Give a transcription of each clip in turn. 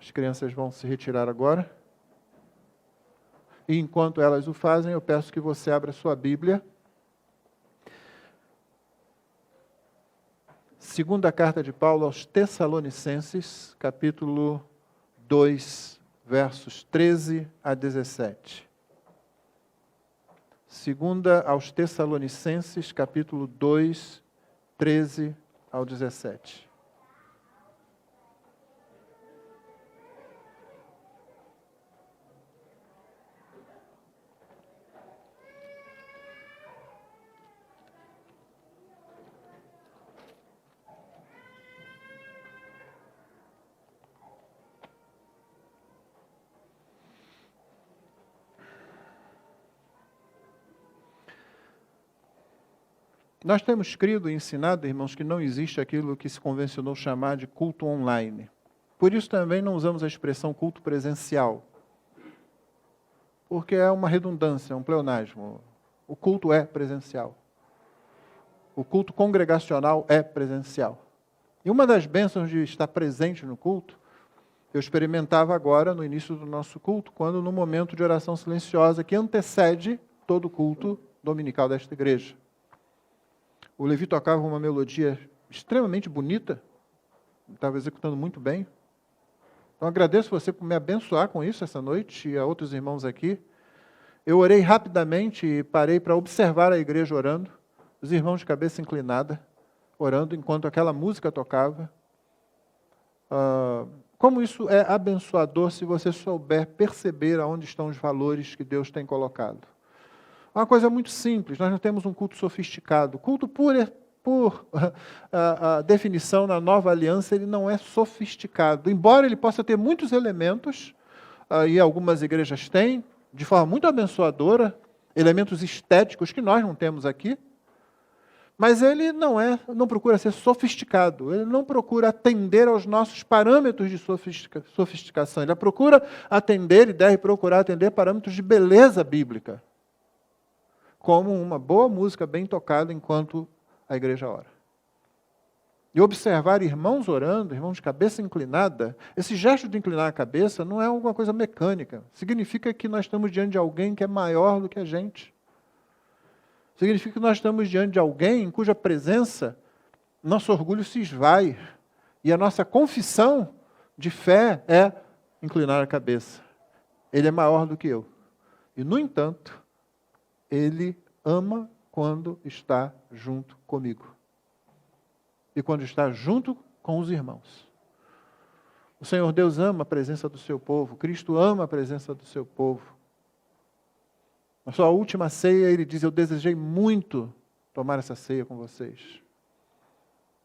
As crianças vão se retirar agora. E enquanto elas o fazem, eu peço que você abra sua Bíblia. Segunda carta de Paulo aos Tessalonicenses, capítulo 2, versos 13 a 17. Segunda aos Tessalonicenses, capítulo 2, 13 ao 17. Nós temos crido e ensinado, irmãos, que não existe aquilo que se convencionou chamar de culto online. Por isso também não usamos a expressão culto presencial, porque é uma redundância, um pleonasmo. O culto é presencial. O culto congregacional é presencial. E uma das bênçãos de estar presente no culto, eu experimentava agora no início do nosso culto, quando no momento de oração silenciosa que antecede todo o culto dominical desta igreja. O Levi tocava uma melodia extremamente bonita, estava executando muito bem. Então agradeço você por me abençoar com isso essa noite e a outros irmãos aqui. Eu orei rapidamente e parei para observar a igreja orando, os irmãos de cabeça inclinada, orando enquanto aquela música tocava. Como isso é abençoador se você souber perceber aonde estão os valores que Deus tem colocado. É uma coisa muito simples, nós não temos um culto sofisticado. O culto, por definição na nova aliança, ele não é sofisticado. Embora ele possa ter muitos elementos, e algumas igrejas têm, de forma muito abençoadora, elementos estéticos que nós não temos aqui, mas ele não procura ser sofisticado, ele não procura atender aos nossos parâmetros de sofisticação, ele procura atender e deve procurar atender parâmetros de beleza bíblica, como uma boa música bem tocada enquanto a igreja ora. E observar irmãos orando, irmãos de cabeça inclinada, esse gesto de inclinar a cabeça não é alguma coisa mecânica. Significa que nós estamos diante de alguém que é maior do que a gente. Significa que nós estamos diante de alguém em cuja presença nosso orgulho se esvai. E a nossa confissão de fé é inclinar a cabeça. Ele é maior do que eu. E, no entanto, Ele ama quando está junto comigo. E quando está junto com os irmãos. O Senhor Deus ama a presença do seu povo. Cristo ama a presença do seu povo. Na sua última ceia, Ele diz, eu desejei muito tomar essa ceia com vocês.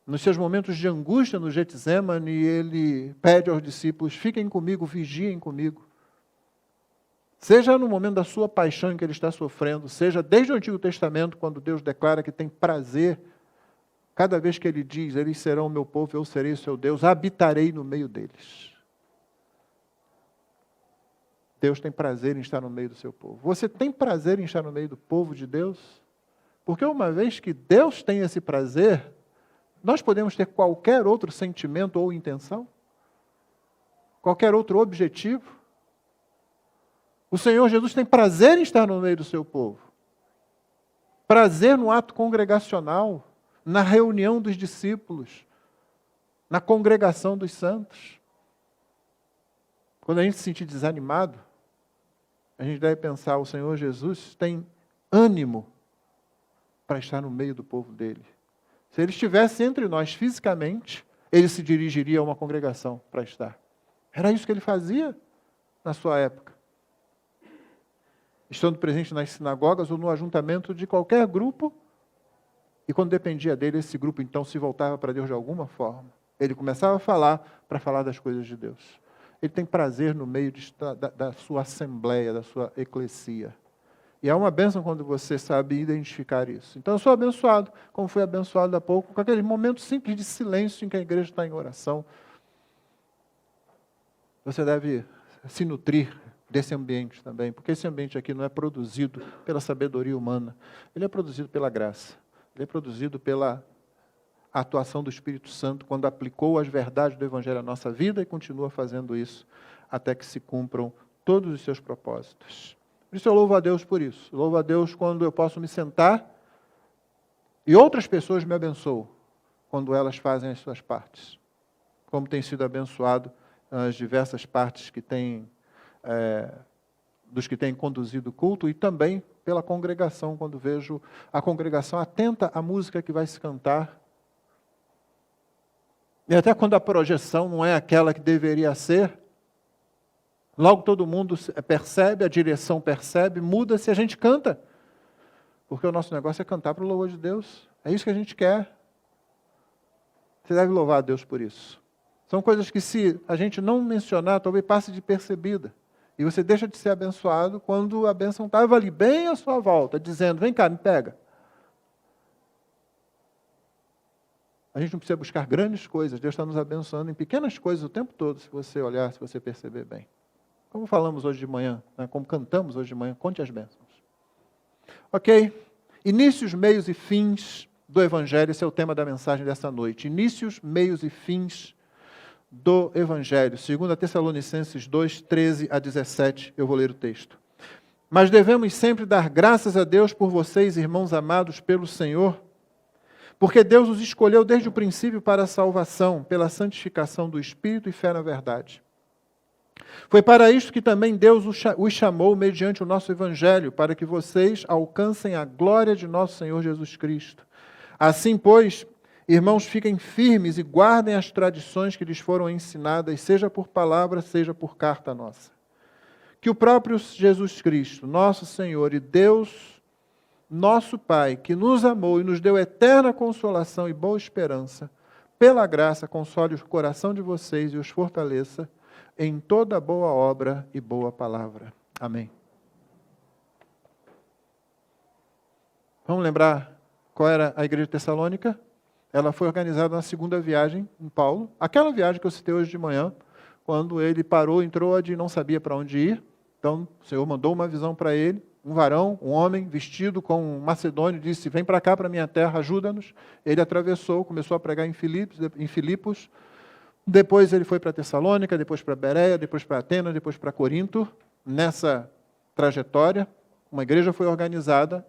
Nos seus momentos de angústia no Getsemane, Ele pede aos discípulos, fiquem comigo, vigiem comigo. Seja no momento da sua paixão em que ele está sofrendo, seja desde o Antigo Testamento, quando Deus declara que tem prazer, cada vez que Ele diz, eles serão o meu povo, eu serei o seu Deus, habitarei no meio deles. Deus tem prazer em estar no meio do seu povo. Você tem prazer em estar no meio do povo de Deus? Porque uma vez que Deus tem esse prazer, nós podemos ter qualquer outro sentimento ou intenção? Qualquer outro objetivo? O Senhor Jesus tem prazer em estar no meio do seu povo. Prazer no ato congregacional, na reunião dos discípulos, na congregação dos santos. Quando a gente se sentir desanimado, a gente deve pensar, o Senhor Jesus tem ânimo para estar no meio do povo dele. Se Ele estivesse entre nós fisicamente, Ele se dirigiria a uma congregação para estar. Era isso que Ele fazia na sua época. Estando presente nas sinagogas ou no ajuntamento de qualquer grupo, e quando dependia dele, esse grupo então se voltava para Deus de alguma forma. Ele começava a falar para falar das coisas de Deus. Ele tem prazer no meio da sua assembleia, da sua eclesia. E é uma bênção quando você sabe identificar isso. Então eu sou abençoado, como fui abençoado há pouco, com aquele momento simples de silêncio em que a igreja está em oração. Você deve se nutrir desse ambiente também, porque esse ambiente aqui não é produzido pela sabedoria humana, ele é produzido pela graça, ele é produzido pela a atuação do Espírito Santo quando aplicou as verdades do Evangelho à nossa vida e continua fazendo isso até que se cumpram todos os seus propósitos. Por isso eu louvo a Deus por isso. Louvo a Deus quando eu posso me sentar e outras pessoas me abençoam quando elas fazem as suas partes. Como tem sido abençoado as diversas partes que têm, dos que têm conduzido o culto e também pela congregação, quando vejo a congregação atenta à música que vai se cantar. E até quando a projeção não é aquela que deveria ser, logo todo mundo percebe, a direção percebe, muda se a gente canta. Porque o nosso negócio é cantar para o louvor de Deus. É isso que a gente quer. Você deve louvar a Deus por isso. São coisas que, se a gente não mencionar, talvez passe de percebida. E você deixa de ser abençoado quando a bênção estava ali, bem à sua volta, dizendo, vem cá, me pega. A gente não precisa buscar grandes coisas. Deus está nos abençoando em pequenas coisas o tempo todo, se você olhar, se você perceber bem. Como falamos hoje de manhã, né? Como cantamos hoje de manhã, conte as bênçãos. Ok? Inícios, meios e fins do Evangelho, esse é o tema da mensagem dessa noite. Inícios, meios e fins do Evangelho. 2 Tessalonicenses 2, 13 a 17, eu vou ler o texto. Mas devemos sempre dar graças a Deus por vocês, irmãos amados pelo Senhor, porque Deus os escolheu desde o princípio para a salvação, pela santificação do Espírito e fé na verdade. Foi para isto que também Deus os chamou mediante o nosso Evangelho, para que vocês alcancem a glória de nosso Senhor Jesus Cristo. Assim, pois, irmãos, fiquem firmes e guardem as tradições que lhes foram ensinadas, seja por palavra, seja por carta nossa. Que o próprio Jesus Cristo, nosso Senhor e Deus, nosso Pai, que nos amou e nos deu eterna consolação e boa esperança, pela graça, console o coração de vocês e os fortaleça em toda boa obra e boa palavra. Amém. Vamos lembrar qual era a igreja de Tessalônica? Ela foi organizada na segunda viagem em Paulo. Aquela viagem que eu citei hoje de manhã, quando ele parou em Troade e não sabia para onde ir. Então, o Senhor mandou uma visão para ele. Um varão, um homem, vestido com um macedônio, disse, vem para cá, para a minha terra, ajuda-nos. Ele atravessou, começou a pregar em Filipos. Depois ele foi para Tessalônica, depois para Bereia, depois para Atenas, depois para Corinto. Nessa trajetória, uma igreja foi organizada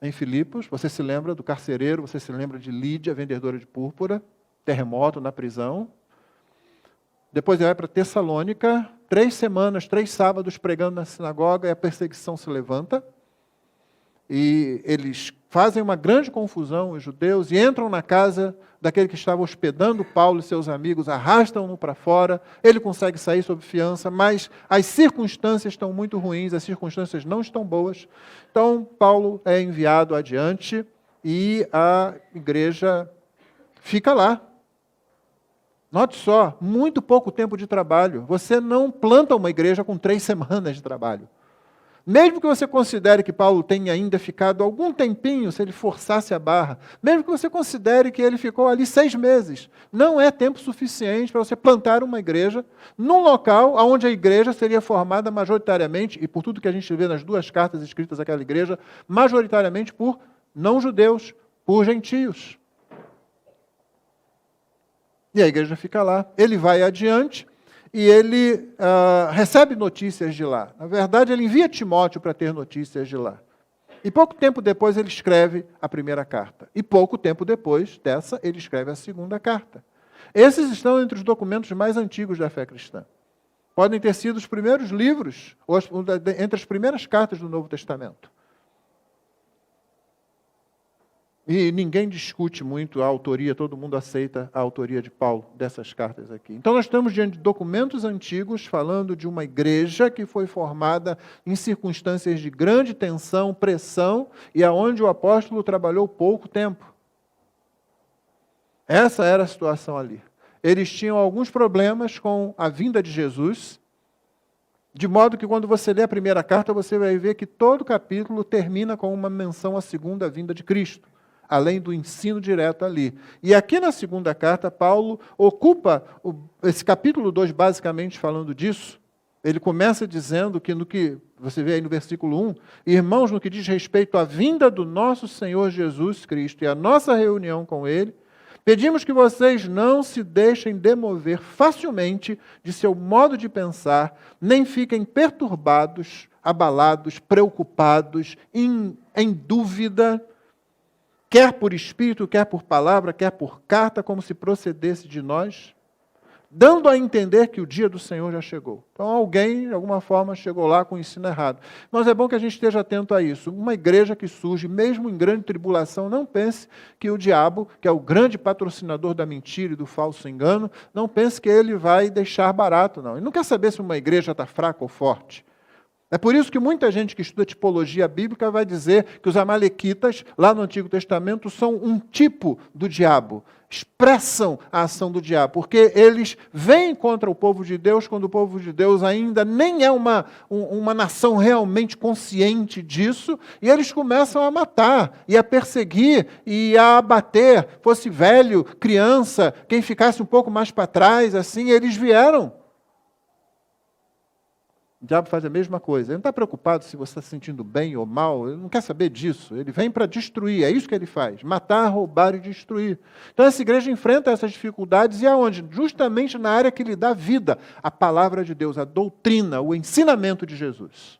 em Filipos. Você se lembra do carcereiro, você se lembra de Lídia, vendedora de púrpura, terremoto na prisão. Depois ele vai para Tessalônica, 3 semanas, 3 sábados pregando na sinagoga, e a perseguição se levanta. E eles fazem uma grande confusão, os judeus, e entram na casa daquele que estava hospedando Paulo e seus amigos, arrastam-no para fora, ele consegue sair sob fiança, mas as circunstâncias estão muito ruins, as circunstâncias não estão boas. Então, Paulo é enviado adiante e a igreja fica lá. Note só, muito pouco tempo de trabalho. Você não planta uma igreja com 3 semanas de trabalho. Mesmo que você considere que Paulo tenha ainda ficado algum tempinho, se ele forçasse a barra, mesmo que você considere que ele ficou ali 6 meses, não é tempo suficiente para você plantar uma igreja num local onde a igreja seria formada majoritariamente, e por tudo que a gente vê nas 2 cartas escritas àquela igreja, majoritariamente por não-judeus, por gentios. E a igreja fica lá, ele vai adiante, e ele recebe notícias de lá. Na verdade, ele envia Timóteo para ter notícias de lá. E pouco tempo depois ele escreve a primeira carta. E pouco tempo depois dessa, ele escreve a segunda carta. Esses estão entre os documentos mais antigos da fé cristã. Podem ter sido os primeiros livros, ou entre as primeiras cartas do Novo Testamento. E ninguém discute muito a autoria, todo mundo aceita a autoria de Paulo dessas cartas aqui. Então nós estamos diante de documentos antigos falando de uma igreja que foi formada em circunstâncias de grande tensão, pressão, e aonde o apóstolo trabalhou pouco tempo. Essa era a situação ali. Eles tinham alguns problemas com a vinda de Jesus, de modo que quando você lê a primeira carta, você vai ver que todo o capítulo termina com uma menção à segunda vinda de Cristo, além do ensino direto ali. E aqui na segunda carta, Paulo ocupa esse capítulo 2 basicamente falando disso. Ele começa dizendo que no que, você vê aí no versículo 1, irmãos, no que diz respeito à vinda do nosso Senhor Jesus Cristo e a nossa reunião com Ele, Pedimos que vocês não se deixem demover facilmente de seu modo de pensar, nem fiquem perturbados, abalados, preocupados, em dúvida, quer por espírito, quer por palavra, quer por carta, como se procedesse de nós, dando a entender que o dia do Senhor já chegou. Então alguém, de alguma forma, chegou lá com o ensino errado. Mas é bom que a gente esteja atento a isso. Uma igreja que surge, mesmo em grande tribulação, não pense que o diabo, que é o grande patrocinador da mentira e do falso engano, não pense que ele vai deixar barato, não. Ele não quer saber se uma igreja está fraca ou forte. É por isso que muita gente que estuda tipologia bíblica vai dizer que os amalequitas, lá no Antigo Testamento, são um tipo do diabo. Expressam a ação do diabo, porque eles vêm contra o povo de Deus quando o povo de Deus ainda nem é uma nação realmente consciente disso, e eles começam a matar, e a perseguir, e a abater, fosse velho, criança, quem ficasse um pouco mais para trás, assim, eles vieram. O diabo faz a mesma coisa. Ele não está preocupado se você está se sentindo bem ou mal, ele não quer saber disso. Ele vem para destruir, é isso que ele faz. Matar, roubar e destruir. Então essa igreja enfrenta essas dificuldades e aonde? Justamente na área que lhe dá vida, a palavra de Deus, a doutrina, o ensinamento de Jesus.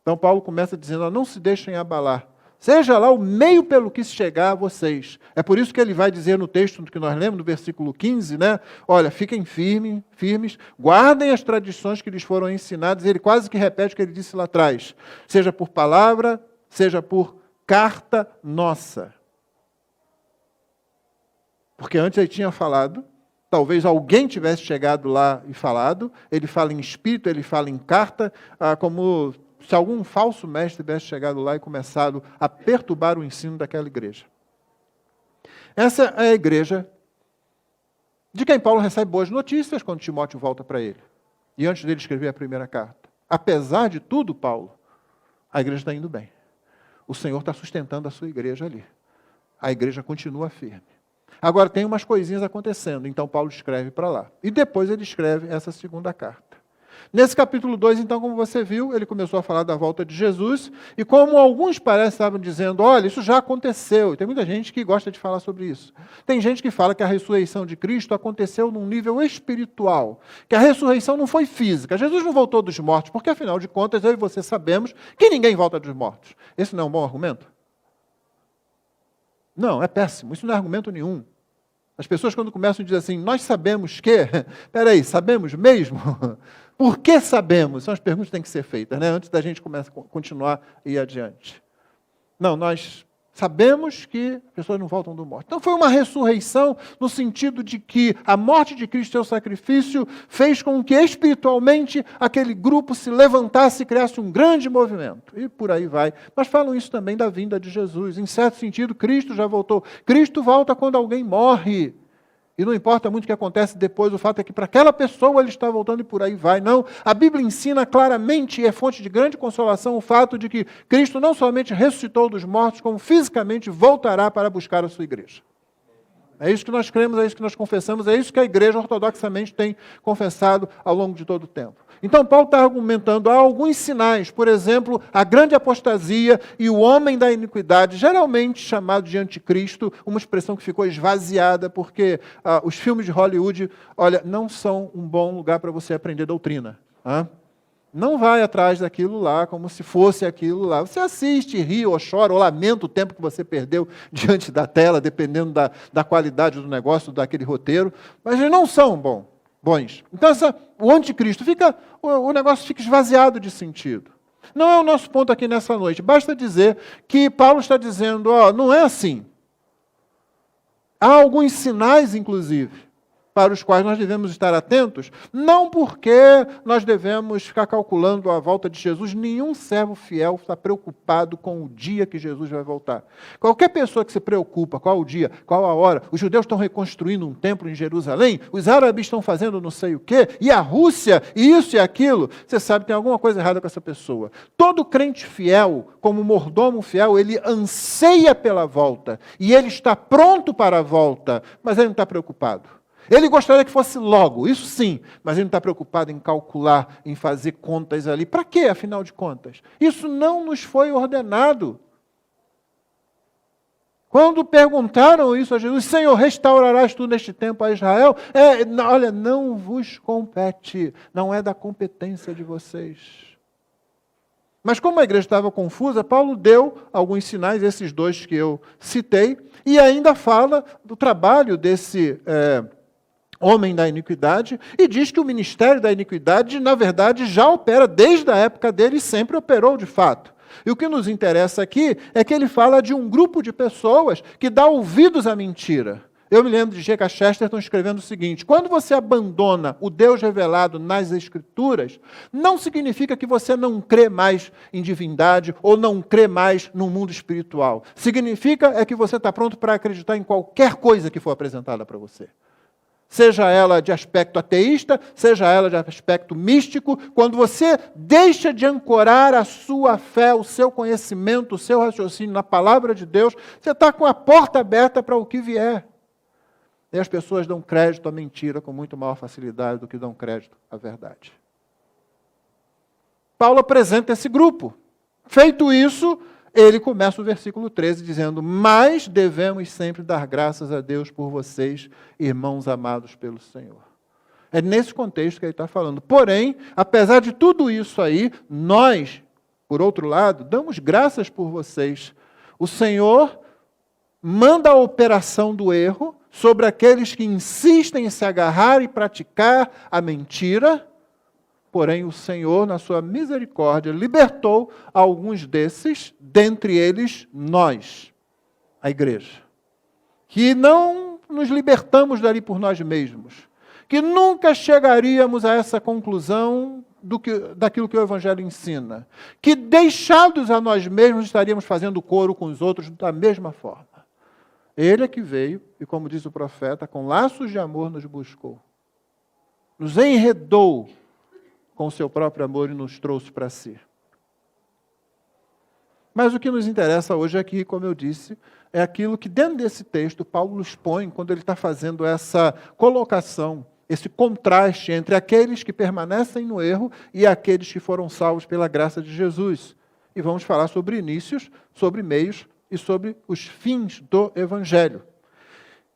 Então Paulo começa dizendo, não se deixem abalar. Seja lá o meio pelo que se chegar a vocês. É por isso que ele vai dizer no texto que nós lemos, no versículo 15, né? Olha, fiquem firmes, guardem as tradições que lhes foram ensinadas. Ele quase que repete o que ele disse lá atrás. Seja por palavra, seja por carta nossa. Porque antes ele tinha falado, talvez alguém tivesse chegado lá e falado, ele fala em espírito, ele fala em carta, como se algum falso mestre tivesse chegado lá e começado a perturbar o ensino daquela igreja. Essa é a igreja de quem Paulo recebe boas notícias quando Timóteo volta para ele. E antes dele escrever a primeira carta. Apesar de tudo, Paulo, a igreja está indo bem. O Senhor está sustentando a sua igreja ali. A igreja continua firme. Agora tem umas coisinhas acontecendo, então Paulo escreve para lá. E depois ele escreve essa segunda carta. Nesse capítulo 2, então, como você viu, ele começou a falar da volta de Jesus, e como alguns parecem estavam dizendo, olha, isso já aconteceu, e tem muita gente que gosta de falar sobre isso. Tem gente que fala que a ressurreição de Cristo aconteceu num nível espiritual, que a ressurreição não foi física, Jesus não voltou dos mortos, porque afinal de contas, eu e você sabemos que ninguém volta dos mortos. Esse não é um bom argumento? Não, é péssimo, isso não é argumento nenhum. As pessoas quando começam a dizer assim, nós sabemos que, peraí, sabemos mesmo? Por que sabemos? São as perguntas que têm que ser feitas, né? Antes da gente continuar e ir adiante. Não, nós sabemos que as pessoas não voltam do morto. Então foi uma ressurreição no sentido de que a morte de Cristo, seu sacrifício, fez com que espiritualmente aquele grupo se levantasse e criasse um grande movimento. E por aí vai. Mas falam isso também da vinda de Jesus. Em certo sentido, Cristo já voltou. Cristo volta quando alguém morre. E não importa muito o que acontece depois, o fato é que para aquela pessoa ele está voltando e por aí vai. Não, a Bíblia ensina claramente, e é fonte de grande consolação, o fato de que Cristo não somente ressuscitou dos mortos, como fisicamente voltará para buscar a sua igreja. É isso que nós cremos, é isso que nós confessamos, é isso que a igreja ortodoxamente tem confessado ao longo de todo o tempo. Então Paulo está argumentando, há alguns sinais, por exemplo, a grande apostasia e o homem da iniquidade, geralmente chamado de anticristo, uma expressão que ficou esvaziada, porque os filmes de Hollywood, olha, não são um bom lugar para você aprender doutrina. Não vai atrás daquilo lá como se fosse aquilo lá. Você assiste, ri ou chora, ou lamenta o tempo que você perdeu diante da tela, dependendo da qualidade do negócio, daquele roteiro, mas eles não são bons. Então o anticristo, o negócio fica esvaziado de sentido. Não é o nosso ponto aqui nessa noite. Basta dizer que Paulo está dizendo, não é assim. Há alguns sinais, inclusive, para os quais nós devemos estar atentos, não porque nós devemos ficar calculando a volta de Jesus. Nenhum servo fiel está preocupado com o dia que Jesus vai voltar. Qualquer pessoa que se preocupa, qual o dia, qual a hora, os judeus estão reconstruindo um templo em Jerusalém, os árabes estão fazendo não sei o quê, e a Rússia, e isso e aquilo, você sabe que tem alguma coisa errada com essa pessoa. Todo crente fiel, como mordomo fiel, ele anseia pela volta, e ele está pronto para a volta, mas ele não está preocupado. Ele gostaria que fosse logo, isso sim, mas ele não está preocupado em calcular, em fazer contas ali. Para quê, afinal de contas? Isso não nos foi ordenado. Quando perguntaram isso a Jesus, Senhor, restaurarás tu neste tempo a Israel? Olha, não vos compete, não é da competência de vocês. Mas como a igreja estava confusa, Paulo deu alguns sinais, esses dois que eu citei, e ainda fala do trabalho desse homem da iniquidade, e diz que o ministério da iniquidade, na verdade, já opera desde a época dele e sempre operou de fato. E o que nos interessa aqui é que ele fala de um grupo de pessoas que dá ouvidos à mentira. Eu me lembro de G.K. Chesterton escrevendo o seguinte: quando você abandona o Deus revelado nas Escrituras, não significa que você não crê mais em divindade ou não crê mais no mundo espiritual. Significa que você está pronto para acreditar em qualquer coisa que for apresentada para você. Seja ela de aspecto ateísta, seja ela de aspecto místico, quando você deixa de ancorar a sua fé, o seu conhecimento, o seu raciocínio na palavra de Deus, você está com a porta aberta para o que vier. E as pessoas dão crédito à mentira com muito maior facilidade do que dão crédito à verdade. Paulo apresenta esse grupo. Feito isso, ele começa o versículo 13 dizendo: mas devemos sempre dar graças a Deus por vocês, irmãos amados pelo Senhor. É nesse contexto que ele está falando. Porém, apesar de tudo isso aí, nós, por outro lado, damos graças por vocês. O Senhor manda a operação do erro sobre aqueles que insistem em se agarrar e praticar a mentira. Porém, o Senhor, na sua misericórdia, libertou alguns desses, dentre eles nós, a igreja. Que não nos libertamos dali por nós mesmos. Que nunca chegaríamos a essa conclusão daquilo que o Evangelho ensina. Que deixados a nós mesmos, estaríamos fazendo coro com os outros da mesma forma. Ele é que veio, e como diz o profeta, com laços de amor nos buscou. Nos enredou com o seu próprio amor e nos trouxe para si. Mas o que nos interessa hoje aqui, como eu disse, é aquilo que dentro desse texto Paulo expõe quando ele está fazendo essa colocação, esse contraste entre aqueles que permanecem no erro e aqueles que foram salvos pela graça de Jesus. E vamos falar sobre inícios, sobre meios e sobre os fins do Evangelho.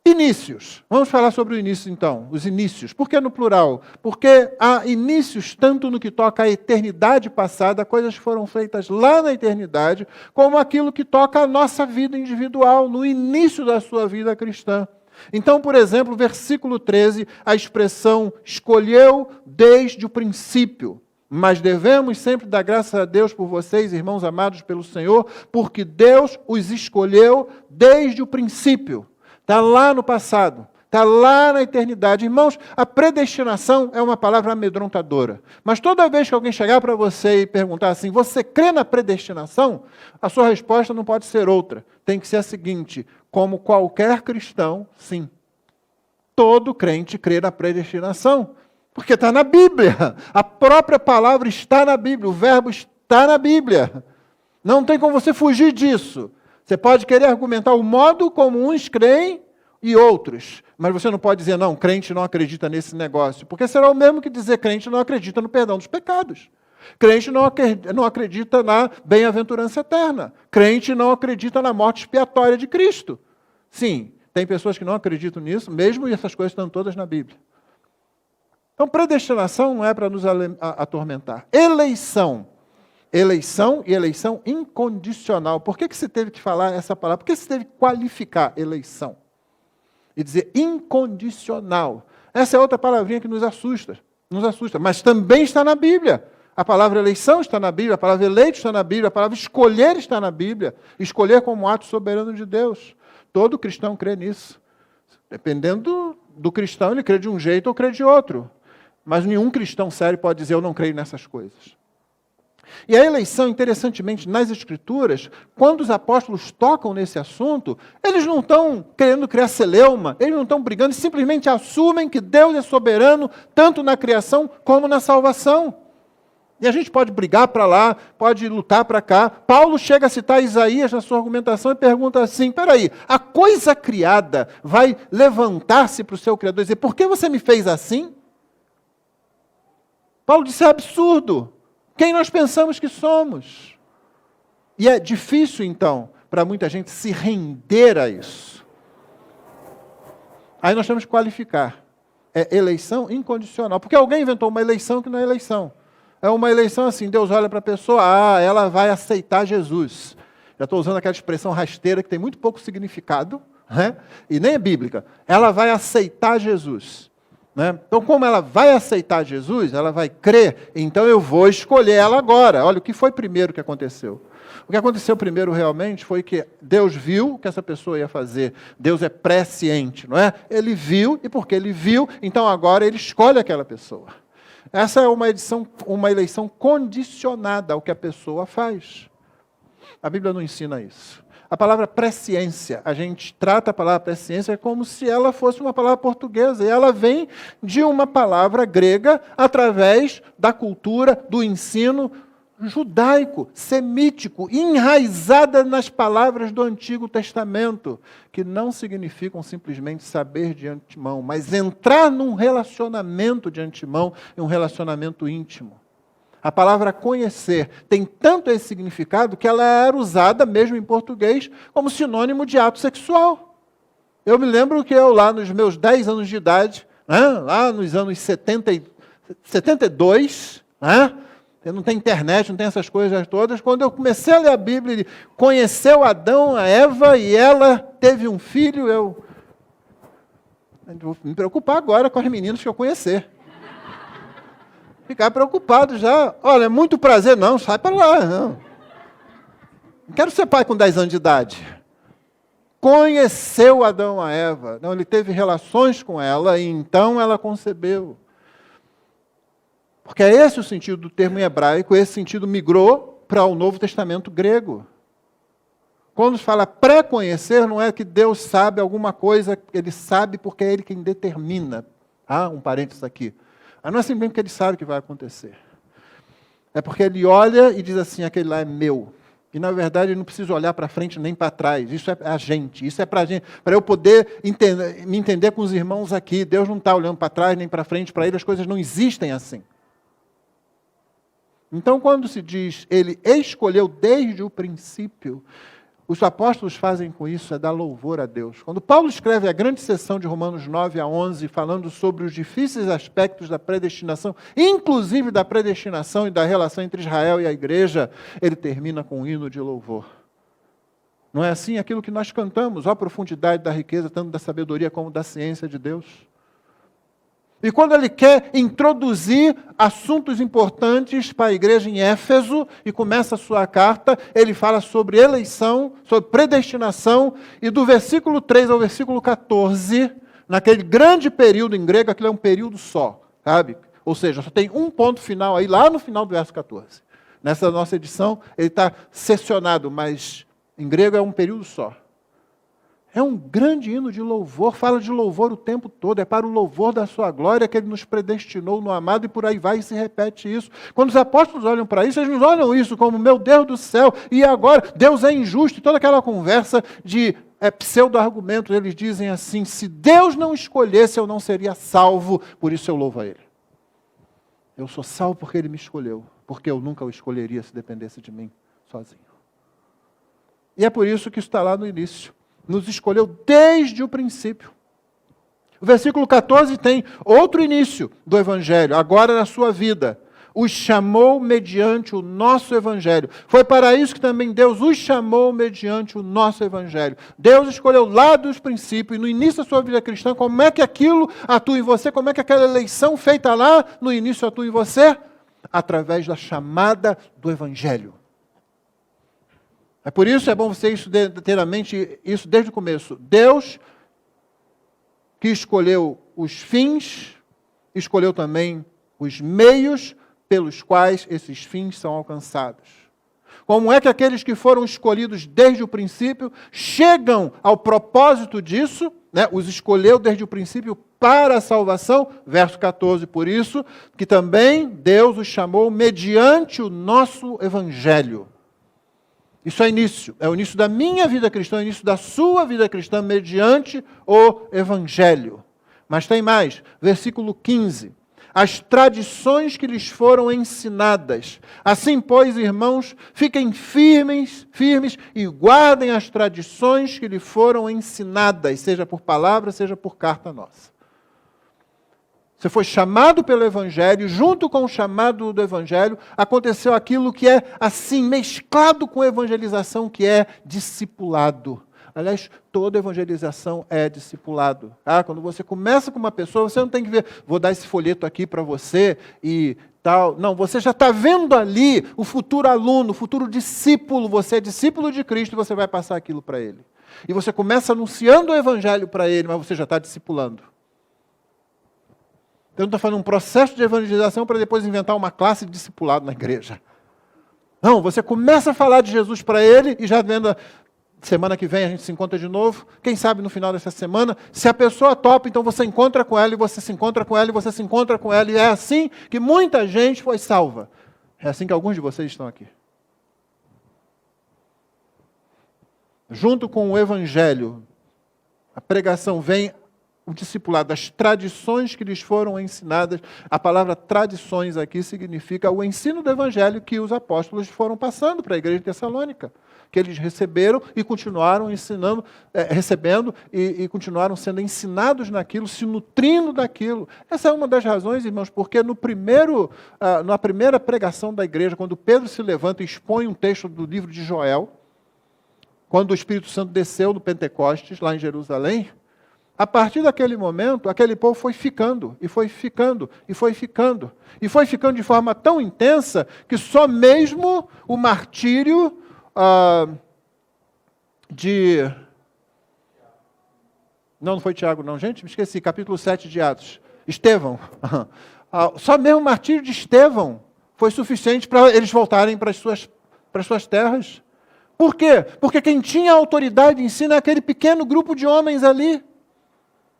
Inícios. Vamos falar sobre o início, então. Os inícios. Por que no plural? Porque há inícios tanto no que toca à eternidade passada, coisas que foram feitas lá na eternidade, como aquilo que toca à nossa vida individual, no início da sua vida cristã. Então, por exemplo, versículo 13, a expressão escolheu desde o princípio. Mas devemos sempre dar graças a Deus por vocês, irmãos amados pelo Senhor, porque Deus os escolheu desde o princípio. Está lá no passado, está lá na eternidade. Irmãos, a predestinação é uma palavra amedrontadora. Mas toda vez que alguém chegar para você e perguntar assim, você crê na predestinação? A sua resposta não pode ser outra. Tem que ser a seguinte: como qualquer cristão, sim. Todo crente crê na predestinação. Porque está na Bíblia. A própria palavra está na Bíblia. O verbo está na Bíblia. Não tem como você fugir disso. Você pode querer argumentar o modo como uns creem e outros. Mas você não pode dizer, não, crente não acredita nesse negócio. Porque será o mesmo que dizer crente não acredita no perdão dos pecados. Crente não acredita na bem-aventurança eterna. Crente não acredita na morte expiatória de Cristo. Sim, tem pessoas que não acreditam nisso, mesmo e essas coisas estão todas na Bíblia. Então, predestinação não é para nos atormentar. Eleição. Eleição e eleição incondicional. Por que você teve que falar essa palavra? Por que você teve que qualificar eleição? E dizer incondicional. Essa é outra palavrinha que nos assusta, mas também está na Bíblia. A palavra eleição está na Bíblia, a palavra eleito está na Bíblia, a palavra escolher está na Bíblia. Escolher como ato soberano de Deus. Todo cristão crê nisso. Dependendo do cristão, ele crê de um jeito ou crê de outro. Mas nenhum cristão sério pode dizer, eu não creio nessas coisas. E a eleição, interessantemente, nas Escrituras, quando os apóstolos tocam nesse assunto, eles não estão querendo criar celeuma, eles não estão brigando, simplesmente assumem que Deus é soberano, tanto na criação como na salvação. E a gente pode brigar para lá, pode lutar para cá. Paulo chega a citar Isaías na sua argumentação e pergunta assim, peraí, a coisa criada vai levantar-se para o seu Criador e dizer, por que você me fez assim? Paulo disse, é absurdo. Quem nós pensamos que somos? E é difícil, então, para muita gente se render a isso. Aí nós temos que qualificar. É eleição incondicional. Porque alguém inventou uma eleição que não é eleição. É uma eleição assim, Deus olha para a pessoa, ela vai aceitar Jesus. Já estou usando aquela expressão rasteira que tem muito pouco significado, né? E nem é bíblica. Ela vai aceitar Jesus. Né? Então, como ela vai aceitar Jesus, ela vai crer, então eu vou escolher ela agora. Olha, o que foi primeiro que aconteceu? O que aconteceu primeiro realmente foi que Deus viu o que essa pessoa ia fazer. Deus é presciente, não é? Ele viu, e porque ele viu, então agora ele escolhe aquela pessoa. Essa é uma eleição condicionada ao que a pessoa faz. A Bíblia não ensina isso. A palavra presciência, a gente trata a palavra presciência como se ela fosse uma palavra portuguesa, e ela vem de uma palavra grega através da cultura, do ensino judaico, semítico, enraizada nas palavras do Antigo Testamento, que não significam simplesmente saber de antemão, mas entrar num relacionamento de antemão, em um relacionamento íntimo. A palavra conhecer tem tanto esse significado que ela era usada, mesmo em português, como sinônimo de ato sexual. Eu me lembro que eu, lá nos meus 10 anos de idade, né, lá nos anos 72, né, não tem internet, não tem essas coisas todas, quando eu comecei a ler a Bíblia, ele conheceu Adão, a Eva, e ela teve um filho, eu vou me preocupar agora com as meninas que eu conhecer. Ficar preocupado já. Olha, muito prazer. Não, sai para lá. Não quero ser pai com 10 anos de idade. Conheceu Adão a Eva. Não, ele teve relações com ela e então ela concebeu. Porque é esse o sentido do termo em hebraico, esse sentido migrou para o Novo Testamento grego. Quando se fala pré-conhecer, não é que Deus sabe alguma coisa, ele sabe porque é ele quem determina. Um parênteses aqui. Mas não é simplesmente porque ele sabe o que vai acontecer. É porque ele olha e diz assim, aquele lá é meu. E, na verdade, ele não precisa olhar para frente nem para trás. Isso é a gente. Isso é para a gente. Para eu poder me entender com os irmãos aqui. Deus não está olhando para trás nem para frente. Para ele as coisas não existem assim. Então, quando se diz, ele escolheu desde o princípio, os apóstolos fazem com isso, é dar louvor a Deus. Quando Paulo escreve a grande seção de Romanos 9 a 11, falando sobre os difíceis aspectos da predestinação, inclusive da predestinação e da relação entre Israel e a igreja, ele termina com um hino de louvor. Não é assim aquilo que nós cantamos, ó profundidade da riqueza, tanto da sabedoria como da ciência de Deus? E quando ele quer introduzir assuntos importantes para a igreja em Éfeso, e começa a sua carta, ele fala sobre eleição, sobre predestinação, e do versículo 3 ao versículo 14, naquele grande período em grego, aquilo é um período só, sabe? Ou seja, só tem um ponto final aí, lá no final do verso 14. Nessa nossa edição, ele está seccionado, mas em grego é um período só. É um grande hino de louvor, fala de louvor o tempo todo, é para o louvor da sua glória que ele nos predestinou no amado, e por aí vai e se repete isso. Quando os apóstolos olham para isso, eles não olham isso como, meu Deus do céu, e agora, Deus é injusto, e toda aquela conversa de pseudo-argumentos, eles dizem assim, se Deus não escolhesse, eu não seria salvo, por isso eu louvo a Ele. Eu sou salvo porque Ele me escolheu, porque eu nunca o escolheria se dependesse de mim, sozinho. E é por isso que isso está lá no início. Nos escolheu desde o princípio. O versículo 14 tem outro início do Evangelho, agora na sua vida. Os chamou mediante o nosso Evangelho. Foi para isso que também Deus os chamou mediante o nosso Evangelho. Deus escolheu lá dos princípios, e no início da sua vida cristã, como é que aquilo atua em você, como é que aquela eleição feita lá no início atua em você? Através da chamada do Evangelho. É por isso, é bom você ter na mente isso desde o começo. Deus, que escolheu os fins, escolheu também os meios pelos quais esses fins são alcançados. Como é que aqueles que foram escolhidos desde o princípio chegam ao propósito disso, né? Os escolheu desde o princípio para a salvação, verso 14, por isso, que também Deus os chamou mediante o nosso Evangelho. Isso é início, é o início da minha vida cristã, é o início da sua vida cristã, mediante o Evangelho. Mas tem mais, versículo 15. as tradições que lhes foram ensinadas. Assim, pois, irmãos, fiquem firmes e guardem as tradições que lhe foram ensinadas, seja por palavra, seja por carta nossa. Você foi chamado pelo Evangelho, junto com o chamado do Evangelho, aconteceu aquilo que é, assim, mesclado com a evangelização, que é discipulado. Aliás, toda evangelização é discipulado. Quando você começa com uma pessoa, você não tem que ver, vou dar esse folheto aqui para você e tal. Não, você já está vendo ali o futuro aluno, o futuro discípulo. Você é discípulo de Cristo e você vai passar aquilo para ele. E você começa anunciando o Evangelho para ele, mas você já está discipulando. Eu não estou fazendo um processo de evangelização para depois inventar uma classe de discipulado na igreja. Não, você começa a falar de Jesus para ele e já vendo, semana que vem a gente se encontra de novo, quem sabe no final dessa semana, se a pessoa topa, então você encontra com ela e você se encontra com ela e você se encontra com ela, e é assim que muita gente foi salva. É assim que alguns de vocês estão aqui. Junto com o Evangelho, a pregação vem o discipulado, as tradições que lhes foram ensinadas. A palavra tradições aqui significa o ensino do Evangelho que os apóstolos foram passando para a igreja de Tessalônica, que eles receberam e continuaram ensinando, recebendo e continuaram sendo ensinados naquilo, se nutrindo daquilo. Essa é uma das razões, irmãos, porque na primeira pregação da igreja, quando Pedro se levanta e expõe um texto do livro de Joel, quando o Espírito Santo desceu no Pentecostes, lá em Jerusalém, a partir daquele momento, aquele povo foi ficando, e foi ficando, e foi ficando. E foi ficando de forma tão intensa que só mesmo o martírio Não foi Tiago não, gente, me esqueci, capítulo 7 de Atos. Estevão. Só mesmo o martírio de Estevão foi suficiente para eles voltarem para as suas terras. Por quê? Porque quem tinha autoridade em si é aquele pequeno grupo de homens ali.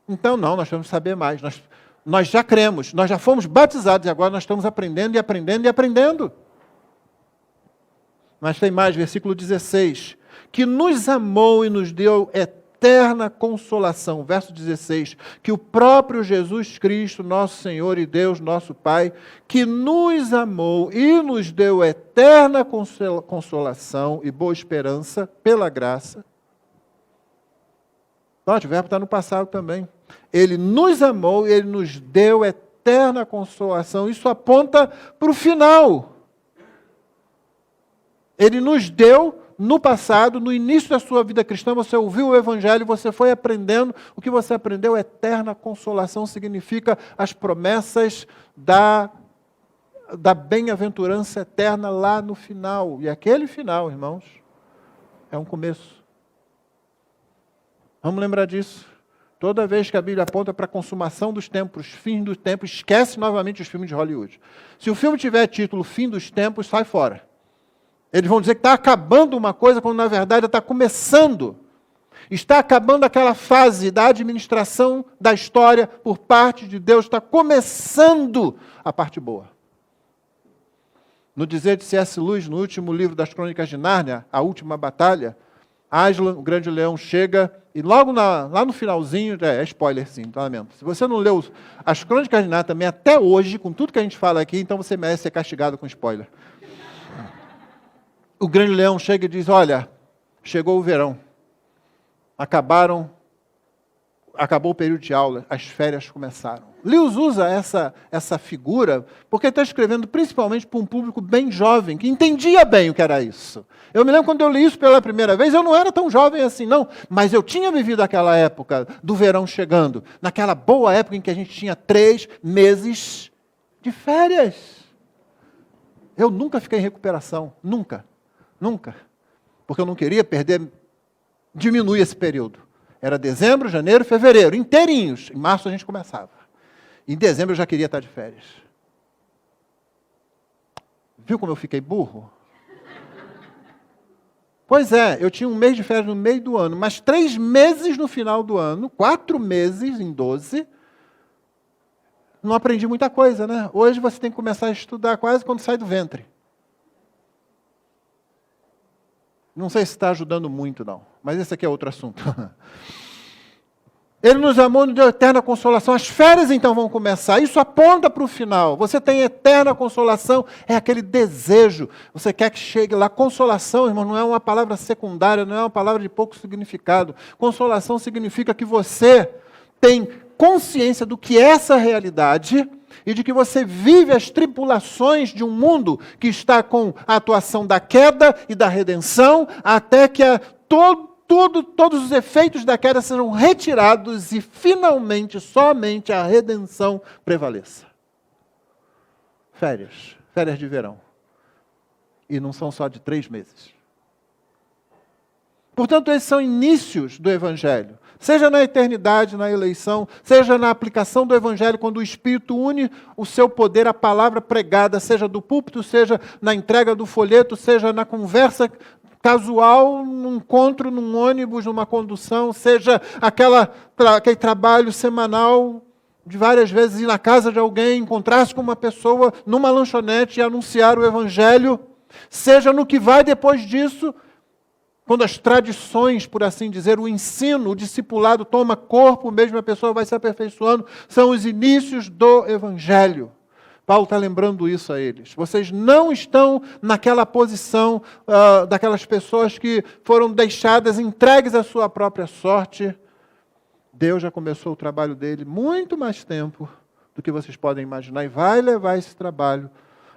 Então, não, nós temos que saber mais. Nós já cremos, nós já fomos batizados e agora nós estamos aprendendo e aprendendo e aprendendo. Mas tem mais, versículo 16. Que nos amou e nos deu eterna consolação. Verso 16. Que o próprio Jesus Cristo, nosso Senhor e Deus, nosso Pai, que nos amou e nos deu eterna consolação e boa esperança pela graça. Note, o verbo está no passado também. Ele nos amou e Ele nos deu eterna consolação. Isso aponta para o final. Ele nos deu no passado, no início da sua vida cristã, você ouviu o Evangelho, você foi aprendendo. O que você aprendeu, eterna consolação, significa as promessas da bem-aventurança eterna lá no final. E aquele final, irmãos, é um começo. Vamos lembrar disso. Toda vez que a Bíblia aponta para a consumação dos tempos, fim dos tempos, esquece novamente os filmes de Hollywood. Se o filme tiver título Fim dos Tempos, sai fora. Eles vão dizer que está acabando uma coisa, quando na verdade está começando. Está acabando aquela fase da administração da história por parte de Deus, está começando a parte boa. No dizer de C.S. Lewis, no último livro das Crônicas de Nárnia, A Última Batalha, Aslan, o grande leão, chega e logo lá no finalzinho, é spoiler sim, tá mesmo. Se você não leu as Crônicas de Nárnia também, até hoje, com tudo que a gente fala aqui, então você merece ser castigado com spoiler. O grande leão chega e diz, olha, chegou o verão, acabou o período de aula, as férias começaram. Lewis usa essa figura porque está escrevendo principalmente para um público bem jovem, que entendia bem o que era isso. Eu me lembro quando eu li isso pela primeira vez, eu não era tão jovem assim, não, mas eu tinha vivido aquela época do verão chegando, naquela boa época em que a gente tinha 3 meses de férias. Eu nunca fiquei em recuperação, nunca, porque eu não queria diminuir esse período. Era dezembro, janeiro, fevereiro, inteirinhos. Em março a gente começava. Em dezembro eu já queria estar de férias. Viu como eu fiquei burro? Pois é, eu tinha um mês de férias no meio do ano, mas 3 meses no final do ano, 4 meses em 12, não aprendi muita coisa, né? Hoje você tem que começar a estudar quase quando sai do ventre. Não sei se está ajudando muito, não. Mas esse aqui é outro assunto. Ele nos amou e nos deu eterna consolação. As férias então vão começar. Isso aponta para o final. Você tem eterna consolação, é aquele desejo. Você quer que chegue lá. Consolação, irmão, não é uma palavra secundária, não é uma palavra de pouco significado. Consolação significa que você tem consciência do que é essa realidade e de que você vive as tribulações de um mundo que está com a atuação da queda e da redenção, até que todos os efeitos da queda sejam retirados e finalmente, somente a redenção prevaleça. Férias de verão. E não são só de 3 meses. Portanto, esses são inícios do Evangelho. Seja na eternidade, na eleição, seja na aplicação do Evangelho, quando o Espírito une o seu poder à palavra pregada, seja do púlpito, seja na entrega do folheto, seja na conversa casual, num encontro, num ônibus, numa condução, seja aquele trabalho semanal de várias vezes ir na casa de alguém, encontrar-se com uma pessoa numa lanchonete e anunciar o Evangelho, seja no que vai depois disso, quando as tradições, por assim dizer, o ensino, o discipulado toma corpo, mesmo a pessoa vai se aperfeiçoando, são os inícios do Evangelho. Paulo está lembrando isso a eles. Vocês não estão naquela posição daquelas pessoas que foram deixadas, entregues à sua própria sorte. Deus já começou o trabalho dele muito mais tempo do que vocês podem imaginar e vai levar esse trabalho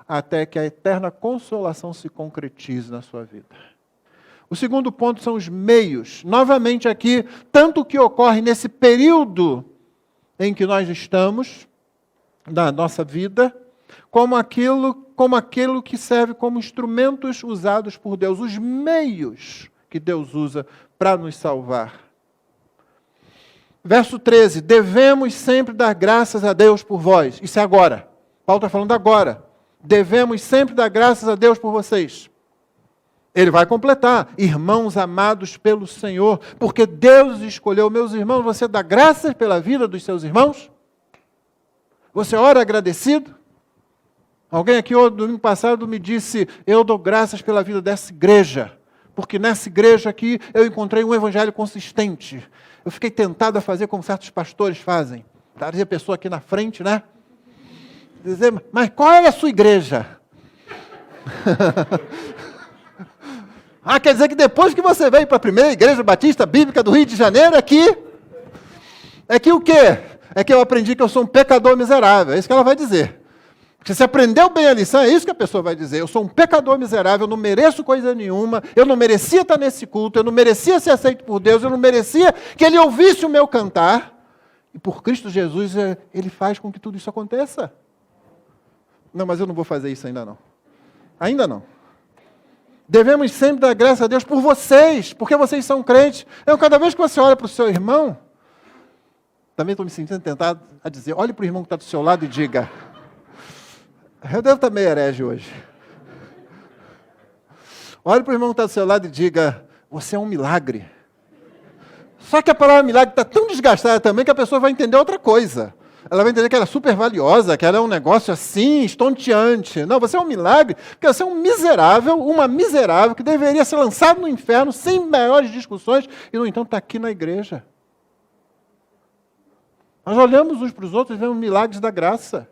até que a eterna consolação se concretize na sua vida. O segundo ponto são os meios. Novamente aqui, tanto o que ocorre nesse período em que nós estamos, na nossa vida, como aquilo que serve como instrumentos usados por Deus, os meios que Deus usa para nos salvar. Verso 13, devemos sempre dar graças a Deus por vós. Isso é agora. Paulo está falando agora. Devemos sempre dar graças a Deus por vocês. Ele vai completar, irmãos amados pelo Senhor, porque Deus escolheu. Meus irmãos, você dá graças pela vida dos seus irmãos? Você ora agradecido? Alguém aqui, domingo passado, me disse, eu dou graças pela vida dessa igreja, porque nessa igreja aqui eu encontrei um evangelho consistente. Eu fiquei tentado a fazer como certos pastores fazem. Trazer a pessoa aqui na frente, né? Dizer, mas qual é a sua igreja? Quer dizer que depois que você veio para a primeira igreja batista bíblica do Rio de Janeiro, é que o quê? É que eu aprendi que eu sou um pecador miserável. É isso que ela vai dizer. Se você aprendeu bem a lição, é isso que a pessoa vai dizer. Eu sou um pecador miserável, eu não mereço coisa nenhuma, eu não merecia estar nesse culto, eu não merecia ser aceito por Deus, eu não merecia que Ele ouvisse o meu cantar. E por Cristo Jesus, Ele faz com que tudo isso aconteça. Não, mas eu não vou fazer isso ainda não. Ainda não. Devemos sempre dar graças a Deus por vocês, porque vocês são crentes. Cada vez que você olha para o seu irmão, também estou me sentindo tentado a dizer, olhe para o irmão que está do seu lado e diga, eu devo estar meio herege hoje. Olhe para o irmão que está do seu lado e diga, você é um milagre. Só que a palavra milagre está tão desgastada também que a pessoa vai entender outra coisa. Ela vai entender que ela é super valiosa, que ela é um negócio assim, estonteante. Não, você é um milagre, porque você é um miserável, uma miserável, que deveria ser lançado no inferno sem maiores discussões, e no entanto está aqui na igreja. Nós olhamos uns para os outros e vemos milagres da graça.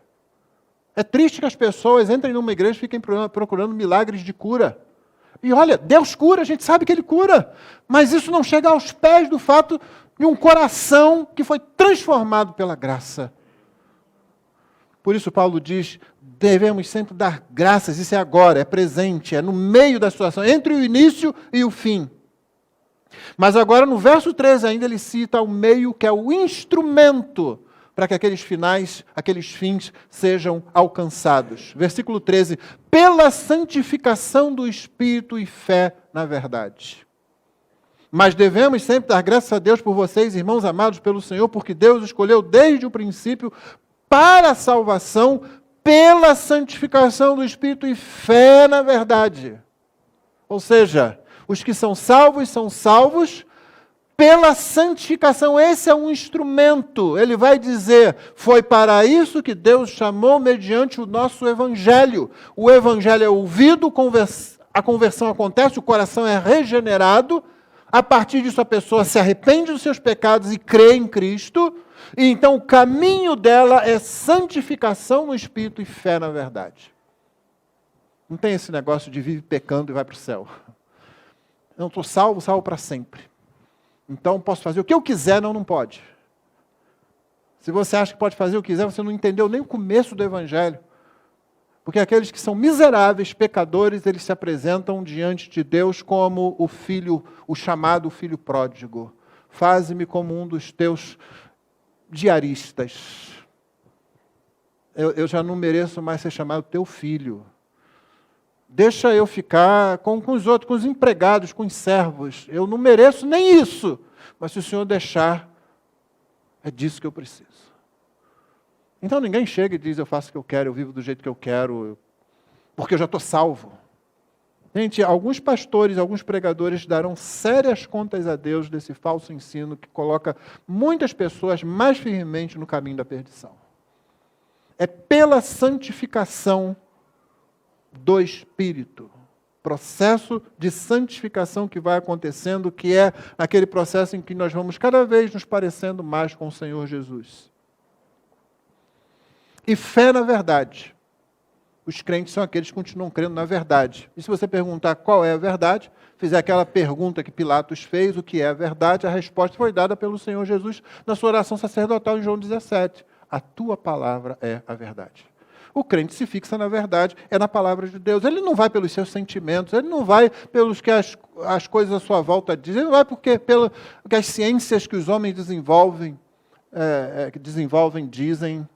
É triste que as pessoas entrem numa igreja e fiquem procurando milagres de cura. E olha, Deus cura, a gente sabe que Ele cura, mas isso não chega aos pés do fato de um coração que foi transformado pela graça. Por isso Paulo diz, devemos sempre dar graças, isso é agora, é presente, é no meio da situação, entre o início e o fim. Mas agora no verso 13 ainda ele cita o meio que é o instrumento para que aqueles fins sejam alcançados. Versículo 13, pela santificação do Espírito e fé na verdade. Mas devemos sempre dar graças a Deus por vocês, irmãos amados pelo Senhor, porque Deus escolheu desde o princípio para a salvação, pela santificação do Espírito e fé na verdade. Ou seja, os que são salvos pela santificação. Esse é um instrumento. Ele vai dizer, foi para isso que Deus chamou mediante o nosso Evangelho. O Evangelho é ouvido, a conversão acontece, o coração é regenerado, A partir disso, a pessoa se arrepende dos seus pecados e crê em Cristo. E então o caminho dela é santificação no Espírito e fé na verdade. Não tem esse negócio de vive pecando e vai para o céu. Eu não estou salvo, salvo para sempre. Então posso fazer o que eu quiser, não pode. Se você acha que pode fazer o que quiser, você não entendeu nem o começo do Evangelho. Porque aqueles que são miseráveis, pecadores, eles se apresentam diante de Deus como o filho, o chamado filho pródigo. Faze-me como um dos teus diaristas. Eu já não mereço mais ser chamado teu filho. Deixa eu ficar com os outros, com os empregados, com os servos. Eu não mereço nem isso. Mas se o Senhor deixar, é disso que eu preciso. Então ninguém chega e diz, eu faço o que eu quero, eu vivo do jeito que eu quero, porque eu já estou salvo. Gente, alguns pastores, alguns pregadores darão sérias contas a Deus desse falso ensino que coloca muitas pessoas mais firmemente no caminho da perdição. É pela santificação do Espírito. Processo de santificação que vai acontecendo, que é aquele processo em que nós vamos cada vez nos parecendo mais com o Senhor Jesus. E fé na verdade. Os crentes são aqueles que continuam crendo na verdade. E se você perguntar qual é a verdade, fizer aquela pergunta que Pilatos fez, o que é a verdade, a resposta foi dada pelo Senhor Jesus na sua oração sacerdotal em João 17. A tua palavra é a verdade. O crente se fixa na verdade, é na palavra de Deus. Ele não vai pelos seus sentimentos, ele não vai pelos que as coisas à sua volta dizem, ele não vai pelo que as ciências que os homens desenvolvem, dizem.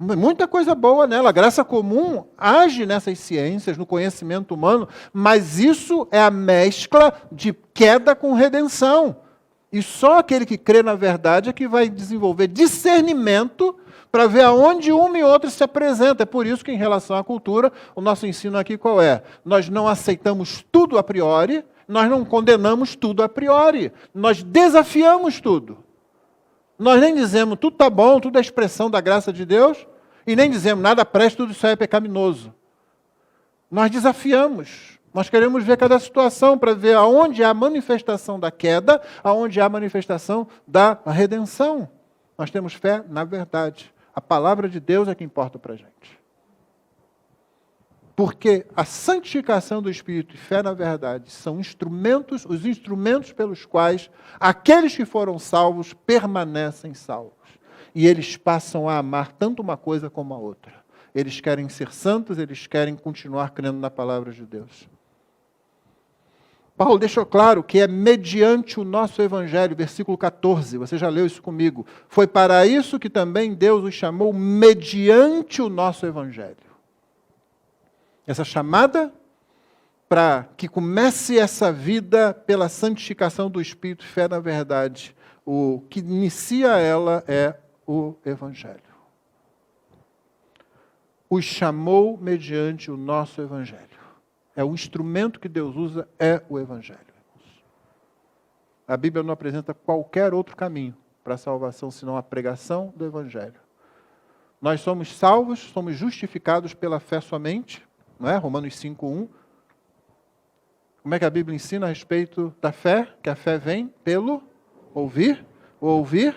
Muita coisa boa nela. A graça comum age nessas ciências, no conhecimento humano, mas isso é a mescla de queda com redenção. E só aquele que crê na verdade é que vai desenvolver discernimento para ver aonde uma e outra se apresenta. É por isso que, em relação à cultura, o nosso ensino aqui qual é? Nós não aceitamos tudo a priori, nós não condenamos tudo a priori, nós desafiamos tudo. Nós nem dizemos tudo está bom, tudo é expressão da graça de Deus, e nem dizemos nada presta, tudo isso é pecaminoso. Nós desafiamos. Nós queremos ver cada situação para ver aonde há a manifestação da queda, aonde há a manifestação da redenção. Nós temos fé na verdade. A palavra de Deus é que importa para a gente. Porque a santificação do Espírito e fé na verdade são instrumentos, os instrumentos pelos quais aqueles que foram salvos permanecem salvos. E eles passam a amar tanto uma coisa como a outra. Eles querem ser santos, eles querem continuar crendo na palavra de Deus. Paulo deixou claro que é mediante o nosso Evangelho, versículo 14, você já leu isso comigo. Foi para isso que também Deus os chamou mediante o nosso Evangelho. Essa chamada para que comece essa vida pela santificação do Espírito e fé na verdade. O que inicia ela é o Evangelho. Os chamou mediante o nosso Evangelho. É o instrumento que Deus usa, é o Evangelho. A Bíblia não apresenta qualquer outro caminho para a salvação, senão a pregação do Evangelho. Nós somos salvos, somos justificados pela fé somente, não é? Romanos 5:1. Como é que a Bíblia ensina a respeito da fé? Que a fé vem pelo ouvir, ouvir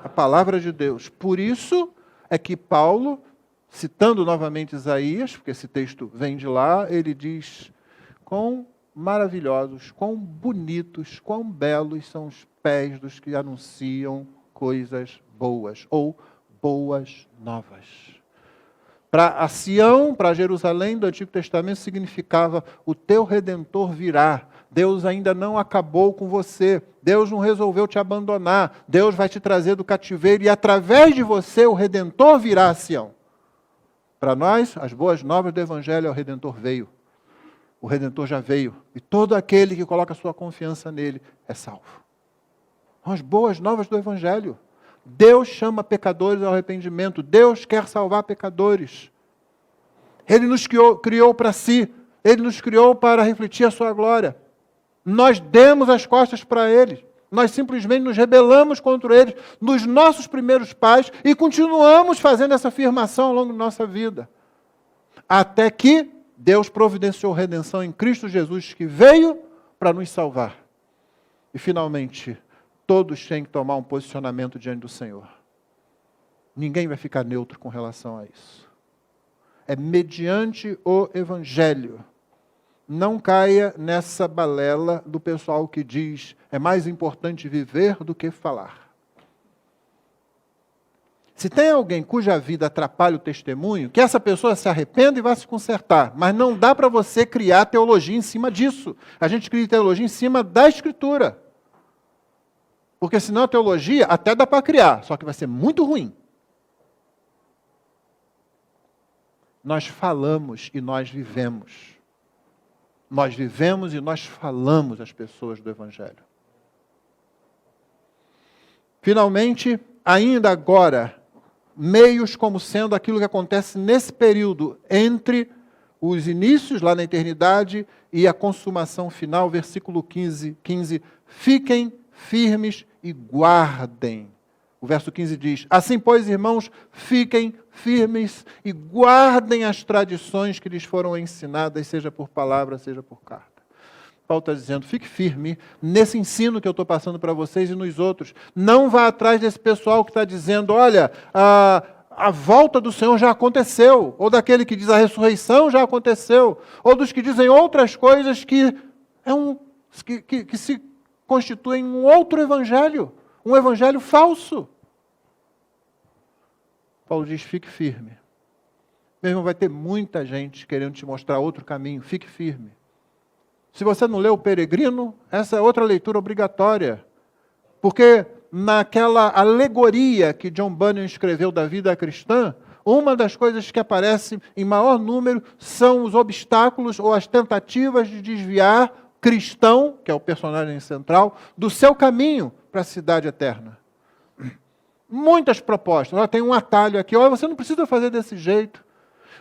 a palavra de Deus. Por isso é que Paulo, citando novamente Isaías, porque esse texto vem de lá, ele diz, quão maravilhosos, quão bonitos, quão belos são os pés dos que anunciam coisas boas, ou boas novas. Para a Sião, para Jerusalém do Antigo Testamento, significava o teu Redentor virá. Deus ainda não acabou com você. Deus não resolveu te abandonar. Deus vai te trazer do cativeiro e através de você o Redentor virá a Sião. Para nós, as boas novas do Evangelho é o Redentor veio. O Redentor já veio. E todo aquele que coloca sua confiança nele é salvo. São as boas novas do Evangelho. Deus chama pecadores ao arrependimento. Deus quer salvar pecadores. Ele nos criou para si. Ele nos criou para refletir a sua glória. Nós demos as costas para Ele. Nós simplesmente nos rebelamos contra Ele nos nossos primeiros pais e continuamos fazendo essa afirmação ao longo da nossa vida. Até que Deus providenciou redenção em Cristo Jesus, que veio para nos salvar. E, finalmente, todos têm que tomar um posicionamento diante do Senhor. Ninguém vai ficar neutro com relação a isso. É mediante o Evangelho. Não caia nessa balela do pessoal que diz é mais importante viver do que falar. Se tem alguém cuja vida atrapalha o testemunho, que essa pessoa se arrependa e vá se consertar. Mas não dá para você criar teologia em cima disso. A gente cria teologia em cima da Escritura. Porque senão a teologia até dá para criar, só que vai ser muito ruim. Nós falamos e nós vivemos. Nós vivemos e nós falamos às pessoas do Evangelho. Finalmente, ainda agora, meios como sendo aquilo que acontece nesse período entre os inícios lá na eternidade e a consumação final, versículo 15, fiquem firmes e guardem. O verso 15 diz, assim, pois, irmãos, fiquem firmes e guardem as tradições que lhes foram ensinadas, seja por palavra, seja por carta. Paulo está dizendo, fique firme nesse ensino que eu estou passando para vocês e nos outros. Não vá atrás desse pessoal que está dizendo, olha, a volta do Senhor já aconteceu, ou daquele que diz a ressurreição já aconteceu, ou dos que dizem outras coisas que se constituem um outro evangelho, um evangelho falso. Paulo diz, fique firme. Mesmo vai ter muita gente querendo te mostrar outro caminho, fique firme. Se você não leu O Peregrino, essa é outra leitura obrigatória. Porque naquela alegoria que John Bunyan escreveu da vida cristã, uma das coisas que aparece em maior número são os obstáculos ou as tentativas de desviar cristão, que é o personagem central, do seu caminho para a cidade eterna. Muitas propostas. Olha, tem um atalho aqui. Olha, você não precisa fazer desse jeito.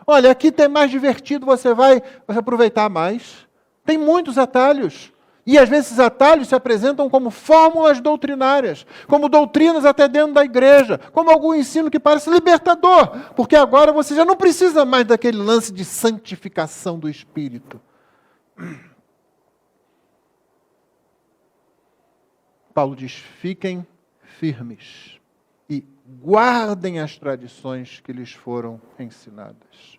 Olha, aqui tem mais divertido, você vai aproveitar mais. Tem muitos atalhos. E às vezes esses atalhos se apresentam como fórmulas doutrinárias, como doutrinas até dentro da igreja, como algum ensino que parece libertador, porque agora você já não precisa mais daquele lance de santificação do Espírito. Paulo diz, fiquem firmes e guardem as tradições que lhes foram ensinadas.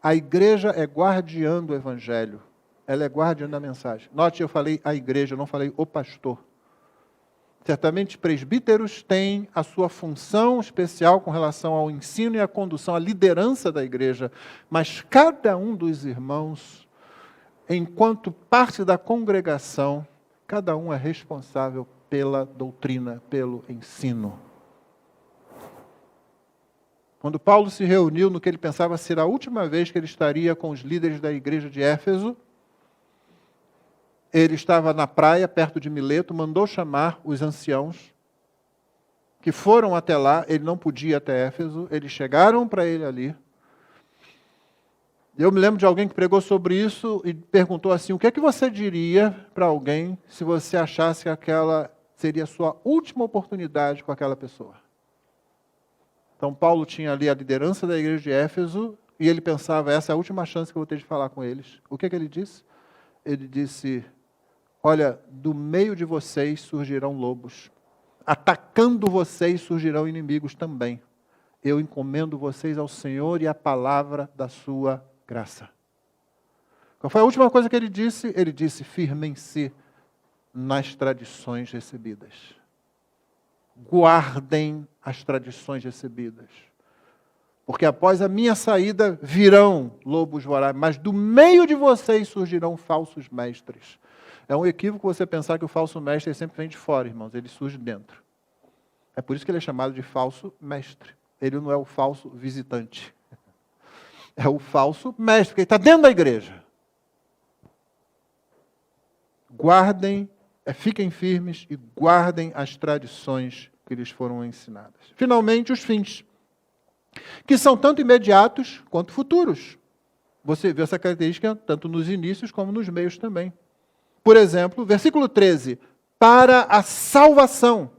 A igreja é guardiã do Evangelho. Ela é guardiã da mensagem. Note, eu falei a igreja, eu não falei o pastor. Certamente, presbíteros têm a sua função especial com relação ao ensino e à condução, à liderança da igreja. Mas cada um dos irmãos, enquanto parte da congregação, cada um é responsável pela doutrina, pelo ensino. Quando Paulo se reuniu no que ele pensava ser a última vez que ele estaria com os líderes da igreja de Éfeso, ele estava na praia, perto de Mileto, mandou chamar os anciãos, que foram até lá, ele não podia ir até Éfeso, eles chegaram para ele ali. Eu me lembro de alguém que pregou sobre isso e perguntou assim, o que é que você diria para alguém se você achasse que aquela seria a sua última oportunidade com aquela pessoa? Então Paulo tinha ali a liderança da igreja de Éfeso e ele pensava, essa é a última chance que eu vou ter de falar com eles. O que é que ele disse? Ele disse, olha, do meio de vocês surgirão lobos, atacando vocês surgirão inimigos também. Eu encomendo vocês ao Senhor e à palavra da sua graça. Qual foi a última coisa que ele disse? Ele disse, firmem-se nas tradições recebidas. Guardem as tradições recebidas. Porque após a minha saída virão lobos vorazes, mas do meio de vocês surgirão falsos mestres. É um equívoco você pensar que o falso mestre sempre vem de fora, irmãos. Ele surge dentro. É por isso que ele é chamado de falso mestre. Ele não é o falso visitante. É o falso mestre, porque ele está dentro da igreja. Guardem, fiquem firmes e guardem as tradições que lhes foram ensinadas. Finalmente, os fins, que são tanto imediatos quanto futuros. Você vê essa característica tanto nos inícios como nos meios também. Por exemplo, versículo 13, para a salvação.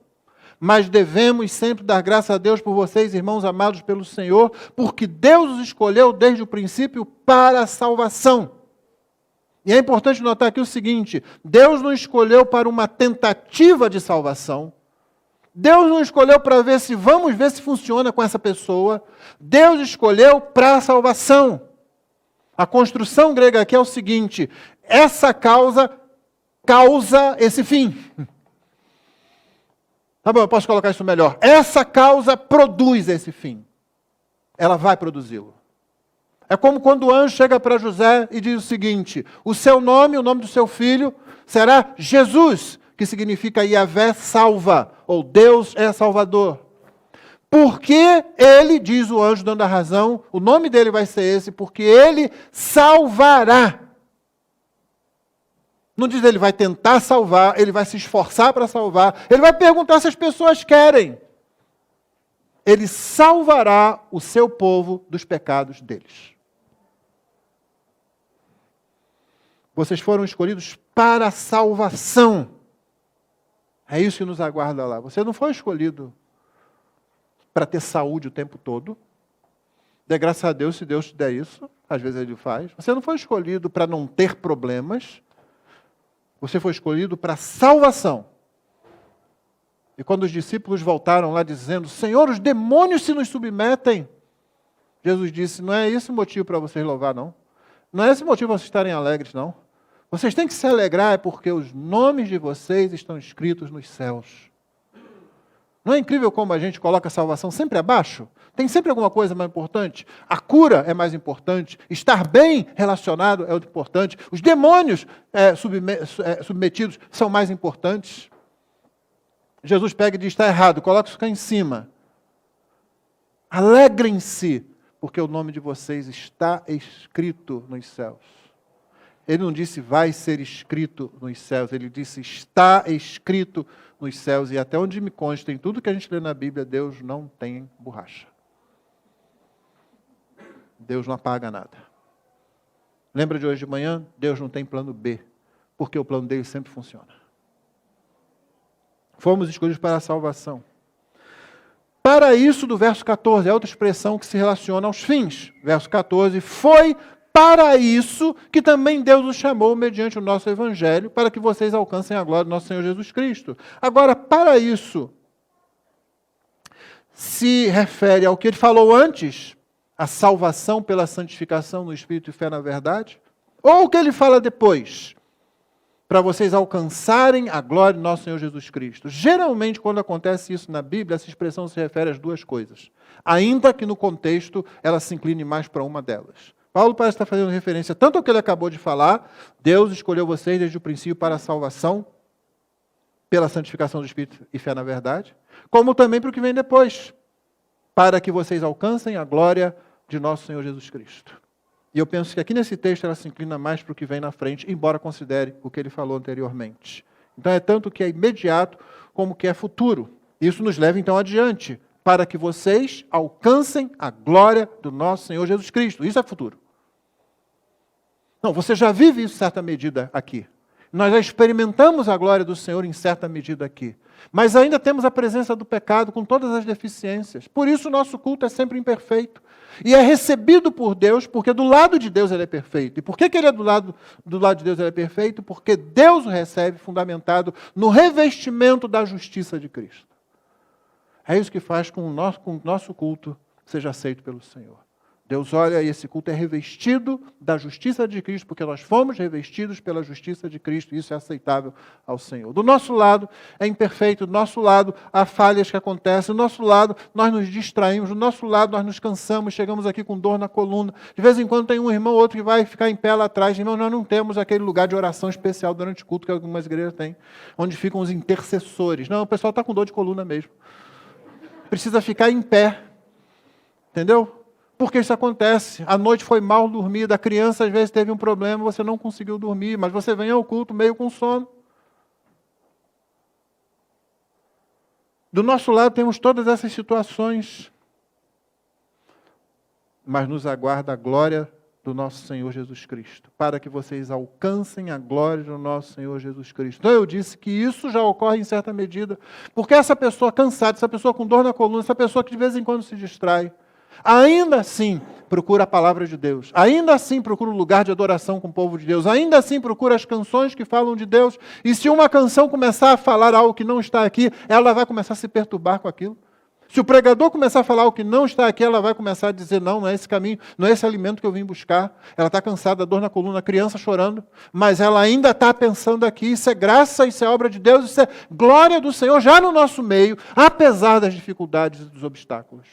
Mas devemos sempre dar graça a Deus por vocês, irmãos amados pelo Senhor, porque Deus os escolheu desde o princípio para a salvação. E é importante notar aqui o seguinte: Deus não escolheu para uma tentativa de salvação. Deus não escolheu para vamos ver se funciona com essa pessoa. Deus escolheu para a salvação. A construção grega aqui é o seguinte: essa causa esse fim. Tá bom, eu posso colocar isso melhor. Essa causa produz esse fim. Ela vai produzi-lo. É como quando o anjo chega para José e diz o seguinte: o seu nome, o nome do seu filho, será Jesus, que significa Yahvé salva, ou Deus é salvador. Porque ele, diz o anjo dando a razão, o nome dele vai ser esse, porque ele salvará. Não diz ele vai tentar salvar, ele vai se esforçar para salvar, ele vai perguntar se as pessoas querem. Ele salvará o seu povo dos pecados deles. Vocês foram escolhidos para a salvação. É isso que nos aguarda lá. Você não foi escolhido para ter saúde o tempo todo. Dê graças a Deus se Deus te der isso. Às vezes Ele faz. Você não foi escolhido para não ter problemas. Você foi escolhido para a salvação. E quando os discípulos voltaram lá dizendo: Senhor, os demônios se nos submetem. Jesus disse: não é esse o motivo para vocês louvar, não. Não é esse o motivo para vocês estarem alegres, não. Vocês têm que se alegrar, é porque os nomes de vocês estão escritos nos céus. Não é incrível como a gente coloca a salvação sempre abaixo? Tem sempre alguma coisa mais importante? A cura é mais importante. Estar bem relacionado é o importante. Os demônios submetidos são mais importantes. Jesus pega e diz: está errado, coloca isso cá em cima. Alegrem-se, porque o nome de vocês está escrito nos céus. Ele não disse vai ser escrito nos céus, ele disse está escrito nos céus. E até onde me consta, em tudo que a gente lê na Bíblia, Deus não tem borracha. Deus não apaga nada. Lembra de hoje de manhã? Deus não tem plano B, porque o plano dele sempre funciona. Fomos escolhidos para a salvação. Para isso, do verso 14, é outra expressão que se relaciona aos fins. Verso 14, foi para isso que também Deus os chamou mediante o nosso Evangelho, para que vocês alcancem a glória do nosso Senhor Jesus Cristo. Agora, para isso, se refere ao que ele falou antes, a salvação pela santificação no Espírito e fé na verdade, ou o que ele fala depois, para vocês alcançarem a glória do nosso Senhor Jesus Cristo. Geralmente, quando acontece isso na Bíblia, essa expressão se refere às duas coisas, ainda que no contexto ela se incline mais para uma delas. Paulo parece estar fazendo referência tanto ao que ele acabou de falar: Deus escolheu vocês desde o princípio para a salvação, pela santificação do Espírito e fé na verdade, como também para o que vem depois, para que vocês alcancem a glória de nosso Senhor Jesus Cristo. E eu penso que aqui nesse texto ela se inclina mais para o que vem na frente, embora considere o que ele falou anteriormente. Então é tanto que é imediato como que é futuro. Isso nos leva então adiante, para que vocês alcancem a glória do nosso Senhor Jesus Cristo. Isso é futuro. Não, você já vive isso em certa medida aqui. Nós já experimentamos a glória do Senhor em certa medida aqui. Mas ainda temos a presença do pecado com todas as deficiências. Por isso o nosso culto é sempre imperfeito. E é recebido por Deus, porque do lado de Deus ele é perfeito. E por que ele é do lado de Deus ele é perfeito? Porque Deus o recebe fundamentado no revestimento da justiça de Cristo. É isso que faz com que o nosso culto seja aceito pelo Senhor. Deus olha e esse culto é revestido da justiça de Cristo, porque nós fomos revestidos pela justiça de Cristo, e isso é aceitável ao Senhor. Do nosso lado é imperfeito, do nosso lado há falhas que acontecem, do nosso lado nós nos distraímos, do nosso lado nós nos cansamos, chegamos aqui com dor na coluna. De vez em quando tem um irmão ou outro que vai ficar em pé lá atrás. Irmão, nós não temos aquele lugar de oração especial durante o culto que algumas igrejas têm, onde ficam os intercessores. Não, o pessoal está com dor de coluna mesmo. Precisa ficar em pé. Entendeu? Porque isso acontece. A noite foi mal dormida, a criança às vezes teve um problema, você não conseguiu dormir, mas você vem ao culto meio com sono. Do nosso lado temos todas essas situações, mas nos aguarda a glória do nosso Senhor Jesus Cristo, para que vocês alcancem a glória do nosso Senhor Jesus Cristo. Então eu disse que isso já ocorre em certa medida, porque essa pessoa cansada, essa pessoa com dor na coluna, essa pessoa que de vez em quando se distrai, Ainda assim, procura a palavra de Deus. Ainda assim, procura o lugar de adoração com o povo de Deus. Ainda assim, procura as canções que falam de Deus. E se uma canção começar a falar algo que não está aqui, ela vai começar a se perturbar com aquilo. Se o pregador começar a falar algo que não está aqui, ela vai começar a dizer, não é esse caminho, não é esse alimento que eu vim buscar. Ela está cansada, dor na coluna, a criança chorando, mas ela ainda está pensando aqui, isso é graça, isso é obra de Deus, isso é glória do Senhor já no nosso meio, apesar das dificuldades e dos obstáculos.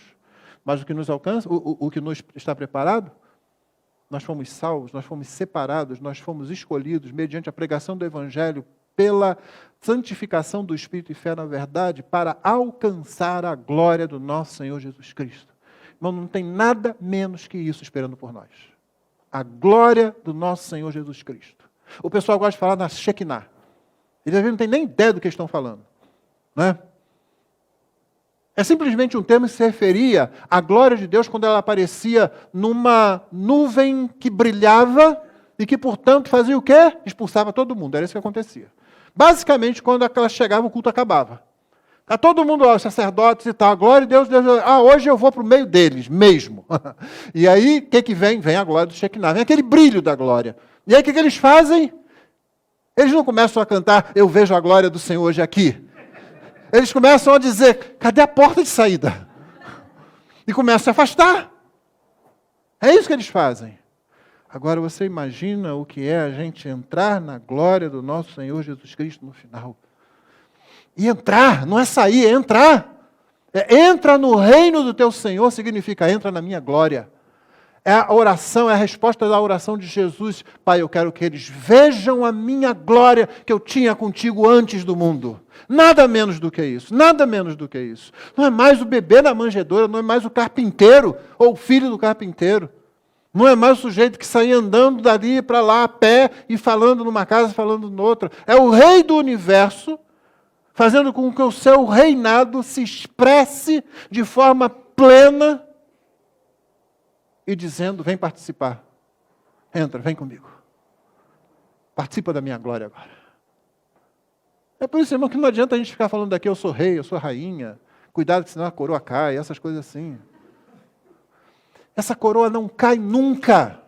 Mas o que nos alcança, o que nos está preparado, nós fomos salvos, nós fomos separados, nós fomos escolhidos mediante a pregação do Evangelho pela santificação do Espírito e fé na verdade para alcançar a glória do nosso Senhor Jesus Cristo. Irmão, não tem nada menos que isso esperando por nós. A glória do nosso Senhor Jesus Cristo. O pessoal gosta de falar na Shekinah. Eles às vezes não têm nem ideia do que estão falando. Não é? É simplesmente um termo que se referia à glória de Deus quando ela aparecia numa nuvem que brilhava e que, portanto, fazia o quê? Expulsava todo mundo. Era isso que acontecia. Basicamente, quando ela chegava, o culto acabava. Está todo mundo lá, os sacerdotes e tal, a glória de Deus, hoje eu vou para o meio deles, mesmo. E aí, o que vem? Vem a glória do Shekinah, vem aquele brilho da glória. E aí, o que eles fazem? Eles não começam a cantar, eu vejo a glória do Senhor hoje aqui. Eles começam a dizer, cadê a porta de saída? E começam a se afastar. É isso que eles fazem. Agora você imagina o que é a gente entrar na glória do nosso Senhor Jesus Cristo no final. E entrar, não é sair, é entrar. Entra no reino do teu Senhor, significa entra na minha glória. É a oração, é a resposta da oração de Jesus. Pai, eu quero que eles vejam a minha glória que eu tinha contigo antes do mundo. Nada menos do que isso, nada menos do que isso. Não é mais o bebê na manjedoura, não é mais o carpinteiro ou o filho do carpinteiro. Não é mais o sujeito que saía andando dali para lá a pé e falando numa casa, falando noutra. É o rei do universo, fazendo com que o seu reinado se expresse de forma plena e dizendo, vem participar. Entra, vem comigo. Participa da minha glória agora. É por isso, irmão, que não adianta a gente ficar falando daqui, eu sou rei, eu sou rainha. Cuidado que senão a coroa cai, essas coisas assim. Essa coroa não cai nunca.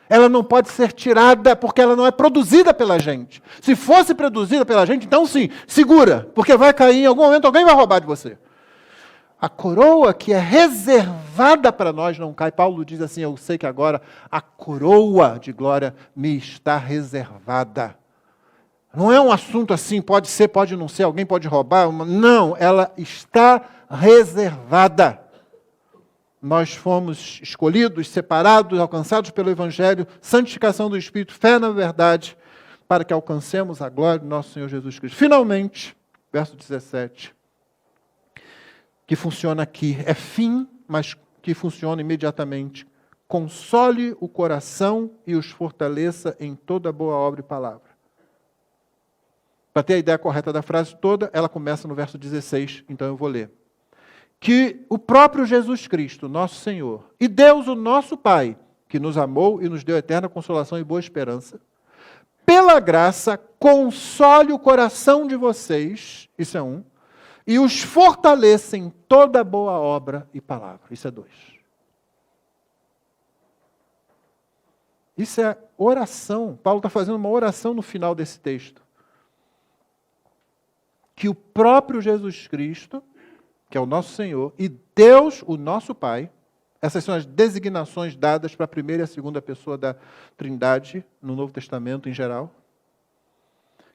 Ela não pode ser tirada porque ela não é produzida pela gente. Se fosse produzida pela gente, então sim, segura, porque vai cair em algum momento, alguém vai roubar de você. A coroa que é reservada para nós não cai. Paulo diz assim, eu sei que agora a coroa de glória me está reservada. Não é um assunto assim, pode ser, pode não ser, alguém pode roubar. Não, ela está reservada. Nós fomos escolhidos, separados, alcançados pelo Evangelho, santificação do Espírito, fé na verdade, para que alcancemos a glória do nosso Senhor Jesus Cristo. Finalmente, verso 17, que funciona aqui, é fim, mas que funciona imediatamente. Console o coração e os fortaleça em toda boa obra e palavra. Para ter a ideia correta da frase toda, ela começa no verso 16, então eu vou ler. Que o próprio Jesus Cristo, nosso Senhor, e Deus, o nosso Pai, que nos amou e nos deu eterna consolação e boa esperança, pela graça, console o coração de vocês, isso é um, e os fortaleça em toda boa obra e palavra, isso é 2. Isso é oração. Paulo está fazendo uma oração no final desse texto. Que o próprio Jesus Cristo, que é o nosso Senhor, e Deus, o nosso Pai, essas são as designações dadas para a primeira e a segunda pessoa da Trindade, no Novo Testamento em geral,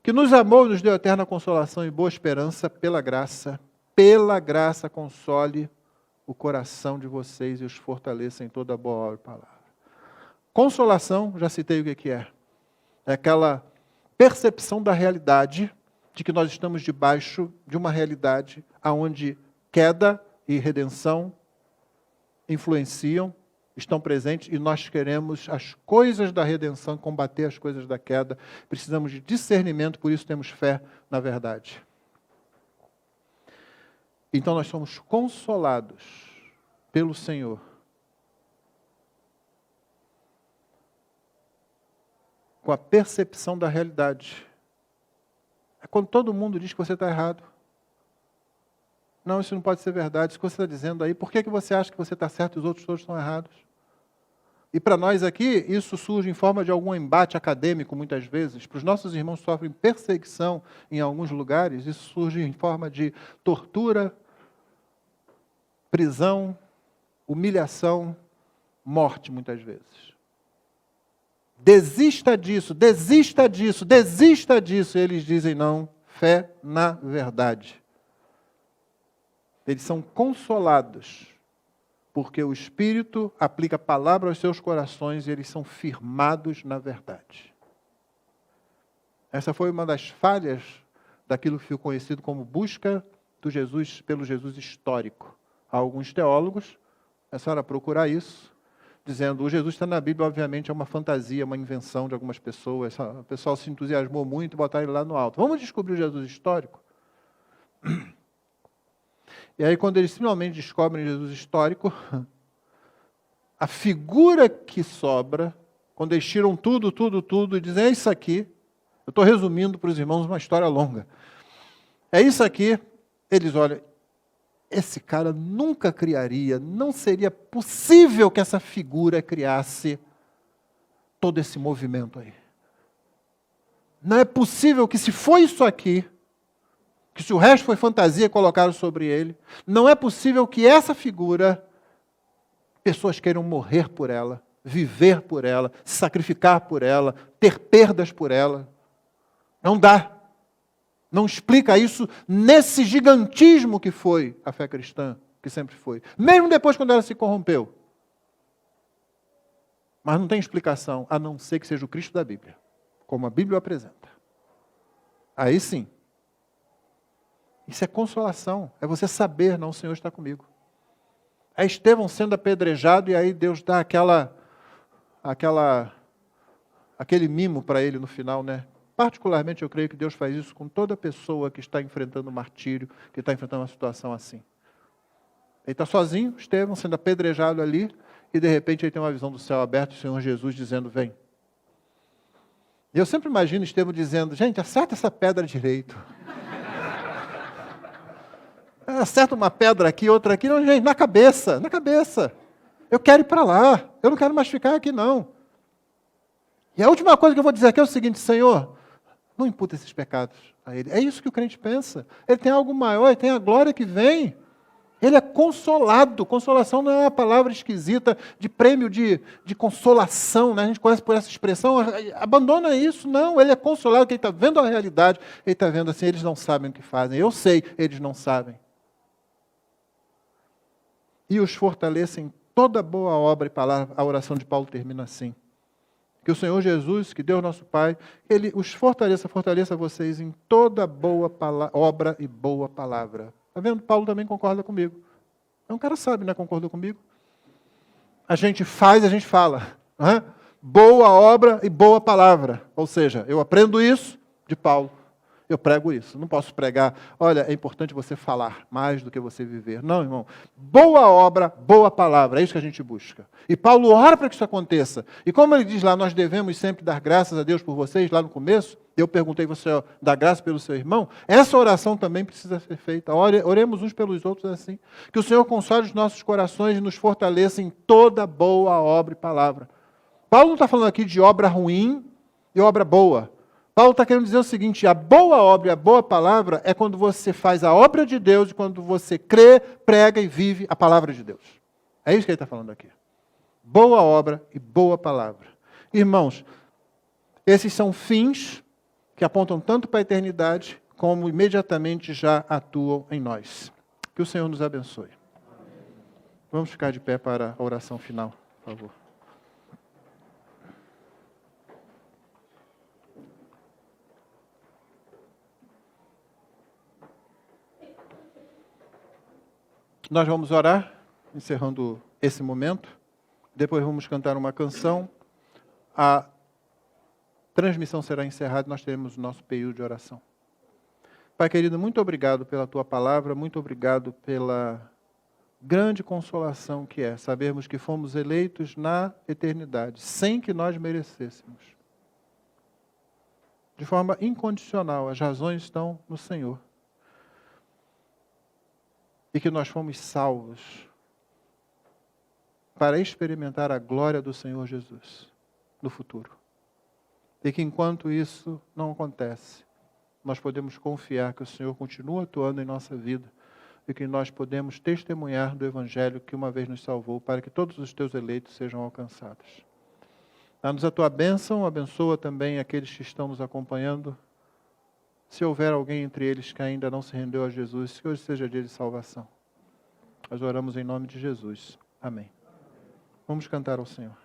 que nos amou e nos deu eterna consolação e boa esperança pela graça console o coração de vocês e os fortaleça em toda boa obra e palavra. Consolação, já citei o que é. É aquela percepção da realidade, de que nós estamos debaixo de uma realidade onde queda e redenção influenciam, estão presentes, e nós queremos as coisas da redenção combater as coisas da queda. Precisamos de discernimento, por isso temos fé na verdade. Então nós somos consolados pelo Senhor. Com a percepção da realidade. É quando todo mundo diz que você está errado. Não, isso não pode ser verdade. Isso que você está dizendo aí, por que você acha que você está certo e os outros todos estão errados? E para nós aqui, isso surge em forma de algum embate acadêmico, muitas vezes. Para os nossos irmãos que sofrem perseguição em alguns lugares, isso surge em forma de tortura, prisão, humilhação, morte, muitas vezes. Desista disso, desista disso, desista disso. E eles dizem não, fé na verdade. Eles são consolados, porque o Espírito aplica a palavra aos seus corações e eles são firmados na verdade. Essa foi uma das falhas daquilo que ficou conhecido como busca do Jesus, pelo Jesus histórico. Há alguns teólogos começaram a procurar isso, dizendo, o Jesus está na Bíblia, obviamente é uma fantasia, uma invenção de algumas pessoas. O pessoal se entusiasmou muito e botaram ele lá no alto. Vamos descobrir o Jesus histórico? E aí, quando eles finalmente descobrem Jesus histórico, a figura que sobra, quando eles tiram tudo, e dizem, é isso aqui, eu estou resumindo para os irmãos uma história longa, é isso aqui, eles olham, esse cara nunca criaria, não seria possível que essa figura criasse todo esse movimento aí. Não é possível que se foi isso aqui, que se o resto foi fantasia colocado sobre ele, não é possível que essa figura, pessoas queiram morrer por ela, viver por ela, se sacrificar por ela, ter perdas por ela. Não dá. Não explica isso nesse gigantismo que foi a fé cristã, que sempre foi. Mesmo depois quando ela se corrompeu. Mas não tem explicação, a não ser que seja o Cristo da Bíblia, como a Bíblia o apresenta. Aí sim. Isso é consolação, é você saber, não, o Senhor está comigo. É Estevão sendo apedrejado e aí Deus dá aquele mimo para ele no final, né? Particularmente eu creio que Deus faz isso com toda pessoa que está enfrentando um martírio, que está enfrentando uma situação assim. Ele está sozinho, Estevão sendo apedrejado ali, e de repente ele tem uma visão do céu aberto, o Senhor Jesus dizendo, vem. E eu sempre imagino Estevão dizendo, gente, acerta essa pedra direito. Acerta uma pedra aqui, outra aqui. Não, gente, na cabeça. Eu quero ir para lá. Eu não quero mais ficar aqui, não. E a última coisa que eu vou dizer aqui é o seguinte, Senhor, não imputa esses pecados a Ele. É isso que o crente pensa. Ele tem algo maior, ele tem a glória que vem. Ele é consolado. Consolação não é uma palavra esquisita de prêmio de consolação, né? A gente conhece por essa expressão. Abandona isso. Não, ele é consolado, porque ele está vendo a realidade. Ele está vendo assim, eles não sabem o que fazem. Eu sei, eles não sabem. E os fortaleça em toda boa obra e palavra. A oração de Paulo termina assim. Que o Senhor Jesus, que Deus nosso Pai, Ele os fortaleça vocês em toda boa obra e boa palavra. Está vendo? Paulo também concorda comigo. É um cara sábio, né? Concordou comigo? A gente faz, a gente fala. Né? Boa obra e boa palavra. Ou seja, eu aprendo isso de Paulo. Eu prego isso. Não posso pregar, olha, é importante você falar mais do que você viver. Não, irmão. Boa obra, boa palavra. É isso que a gente busca. E Paulo ora para que isso aconteça. E como ele diz lá, nós devemos sempre dar graças a Deus por vocês, lá no começo, eu perguntei, você dá graça pelo seu irmão? Essa oração também precisa ser feita. Oremos uns pelos outros assim. Que o Senhor console os nossos corações e nos fortaleça em toda boa obra e palavra. Paulo não está falando aqui de obra ruim e obra boa. Paulo está querendo dizer o seguinte, a boa obra e a boa palavra é quando você faz a obra de Deus e quando você crê, prega e vive a palavra de Deus. É isso que ele está falando aqui. Boa obra e boa palavra. Irmãos, esses são fins que apontam tanto para a eternidade como imediatamente já atuam em nós. Que o Senhor nos abençoe. Vamos ficar de pé para a oração final, por favor. Nós vamos orar, encerrando esse momento. Depois vamos cantar uma canção. A transmissão será encerrada e nós teremos o nosso período de oração. Pai querido, muito obrigado pela Tua palavra, muito obrigado pela grande consolação que é sabermos que fomos eleitos na eternidade, sem que nós merecêssemos. De forma incondicional, as razões estão no Senhor. e que nós fomos salvos para experimentar a glória do Senhor Jesus no futuro. E que enquanto isso não acontece, nós podemos confiar que o Senhor continua atuando em nossa vida e que nós podemos testemunhar do Evangelho que uma vez nos salvou, para que todos os teus eleitos sejam alcançados. Dá-nos a tua bênção, abençoa também aqueles que estão nos acompanhando. Se houver alguém entre eles que ainda não se rendeu a Jesus, que hoje seja dia de salvação. Nós oramos em nome de Jesus. Amém. Vamos cantar ao Senhor.